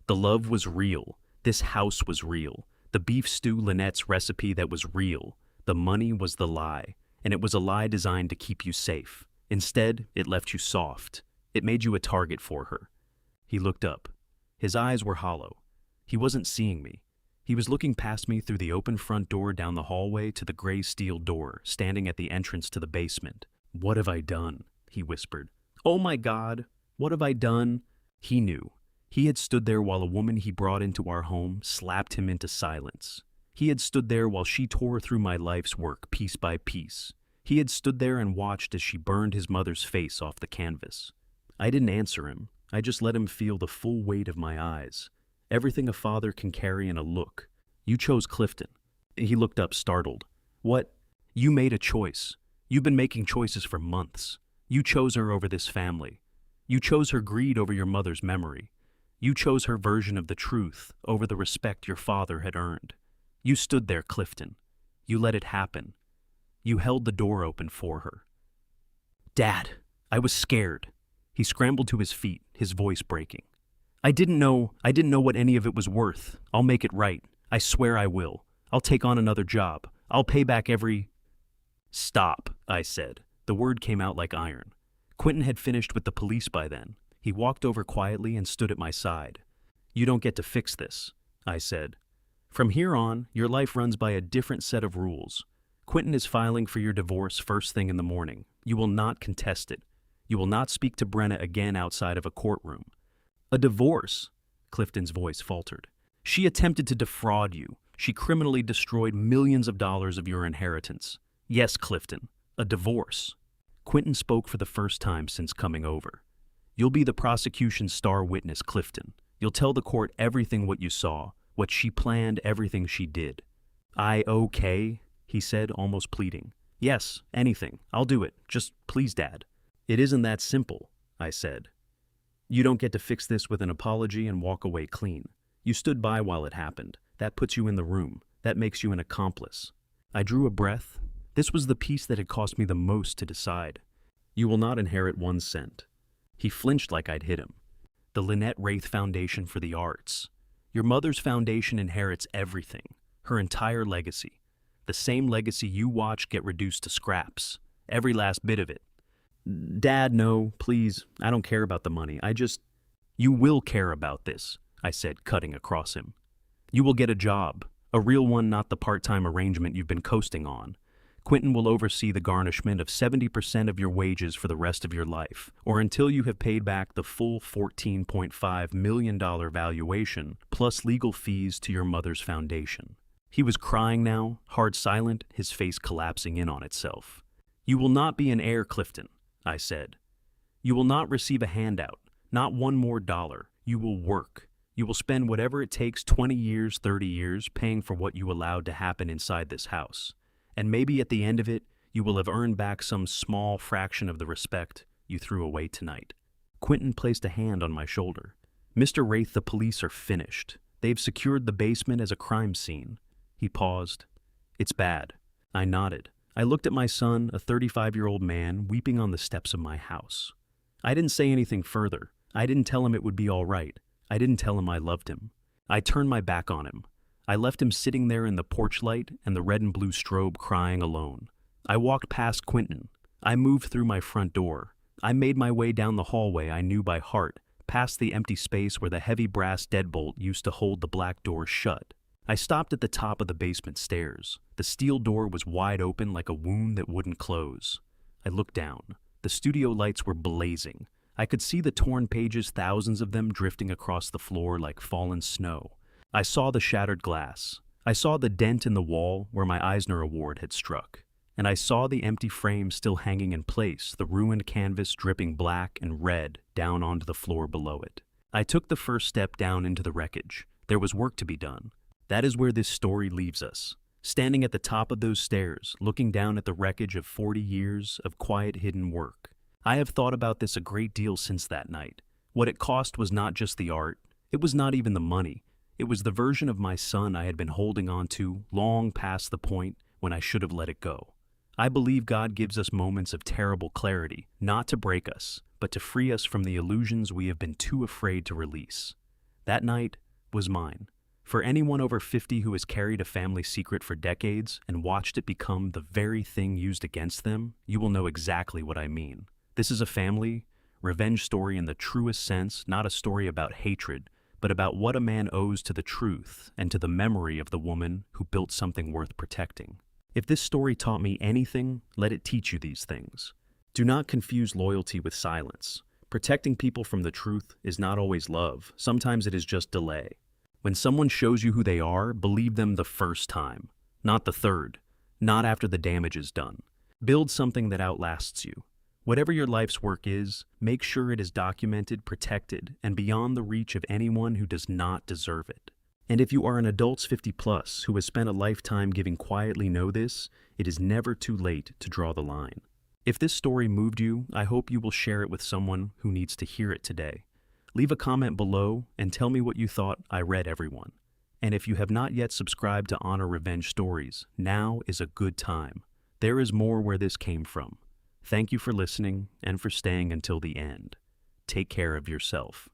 The love was real. This house was real. The beef stew, Lynette's recipe, that was real. The money was the lie, and it was a lie designed to keep you safe. Instead, it left you soft. It made you a target for her. He looked up. His eyes were hollow. He wasn't seeing me. He was looking past me through the open front door down the hallway to the gray steel door, standing at the entrance to the basement. "What have I done?" he whispered. "Oh my God, what have I done?" He knew. He had stood there while a woman he brought into our home slapped him into silence. He had stood there while she tore through my life's work piece by piece. He had stood there and watched as she burned his mother's face off the canvas. I didn't answer him. I just let him feel the full weight of my eyes. Everything a father can carry in a look. "You chose Clifton." He looked up, startled. "What? You made a choice. You've been making choices for months. You chose her over this family. You chose her greed over your mother's memory. You chose her version of the truth over the respect your father had earned. You stood there, Clifton. You let it happen. You held the door open for her." "Dad," I was scared. He scrambled to his feet, his voice breaking. I didn't know what any of it was worth. I'll make it right. I swear I will. I'll take on another job. I'll pay back every—" "Stop," I said. The word came out like iron. Quentin had finished with the police by then. He walked over quietly and stood at my side. "You don't get to fix this," I said. "From here on, your life runs by a different set of rules. Quentin is filing for your divorce first thing in the morning. You will not contest it. You will not speak to Brenna again outside of a courtroom." "A divorce?" Clifton's voice faltered. "She attempted to defraud you. She criminally destroyed millions of dollars of your inheritance. Yes, Clifton, a divorce." Quentin spoke for the first time since coming over. "You'll be the prosecution's star witness, Clifton. You'll tell the court everything what you saw, what she planned, everything she did." Okay," he said, almost pleading. "Yes, anything. I'll do it. Just please, Dad." "It isn't that simple," I said. "You don't get to fix this with an apology and walk away clean. You stood by while it happened. That puts you in the room. That makes you an accomplice." I drew a breath. This was the piece that had cost me the most to decide. "You will not inherit 1 cent. He flinched like I'd hit him. "The Lynette Wraith Foundation for the Arts. Your mother's foundation inherits everything, her entire legacy. The same legacy you watch get reduced to scraps. Every last bit of it." "Dad, no, please. I don't care about the money. "You will care about this," I said, cutting across him. "You will get a job, a real one, not the part-time arrangement you've been coasting on. Quentin will oversee the garnishment of 70% of your wages for the rest of your life, or until you have paid back the full $14.5 million valuation, plus legal fees to your mother's foundation." He was crying now, hard silent, his face collapsing in on itself. "You will not be an heir, Clifton," I said. "You will not receive a handout, not one more dollar. You will work. You will spend whatever it takes, 20 years, 30 years, paying for what you allowed to happen inside this house. And maybe at the end of it, you will have earned back some small fraction of the respect you threw away tonight." Quentin placed a hand on my shoulder. "Mr. Wraith, the police are finished. They've secured the basement as a crime scene." He paused. "It's bad." I nodded. I looked at my son, a 35-year-old man, weeping on the steps of my house. I didn't say anything further. I didn't tell him it would be all right. I didn't tell him I loved him. I turned my back on him. I left him sitting there in the porch light and the red and blue strobe crying alone. I walked past Quentin. I moved through my front door. I made my way down the hallway I knew by heart, past the empty space where the heavy brass deadbolt used to hold the black door shut. I stopped at the top of the basement stairs. The steel door was wide open like a wound that wouldn't close. I looked down. The studio lights were blazing. I could see the torn pages, thousands of them drifting across the floor like fallen snow. I saw the shattered glass. I saw the dent in the wall where my Eisner Award had struck. And I saw the empty frame still hanging in place, the ruined canvas dripping black and red down onto the floor below it. I took the first step down into the wreckage. There was work to be done. That is where this story leaves us. Standing at the top of those stairs, looking down at the wreckage of 40 years of quiet hidden work. I have thought about this a great deal since that night. What it cost was not just the art. It was not even the money. It was the version of my son I had been holding on to long past the point when I should have let it go. I believe God gives us moments of terrible clarity, not to break us, but to free us from the illusions we have been too afraid to release. That night was mine. For anyone over 50 who has carried a family secret for decades and watched it become the very thing used against them, you will know exactly what I mean. This is a family revenge story in the truest sense, not a story about hatred, but about what a man owes to the truth and to the memory of the woman who built something worth protecting. If this story taught me anything, let it teach you these things. Do not confuse loyalty with silence. Protecting people from the truth is not always love. Sometimes it is just delay. When someone shows you who they are, believe them the first time, not the third, not after the damage is done. Build something that outlasts you. Whatever your life's work is, make sure it is documented, protected, and beyond the reach of anyone who does not deserve it. And if you are an adults 50 plus who has spent a lifetime giving quietly, know this, it is never too late to draw the line. If this story moved you, I hope you will share it with someone who needs to hear it today. Leave a comment below and tell me what you thought. I read everyone. And if you have not yet subscribed to Honor Revenge Stories, now is a good time. There is more where this came from. Thank you for listening and for staying until the end. Take care of yourself.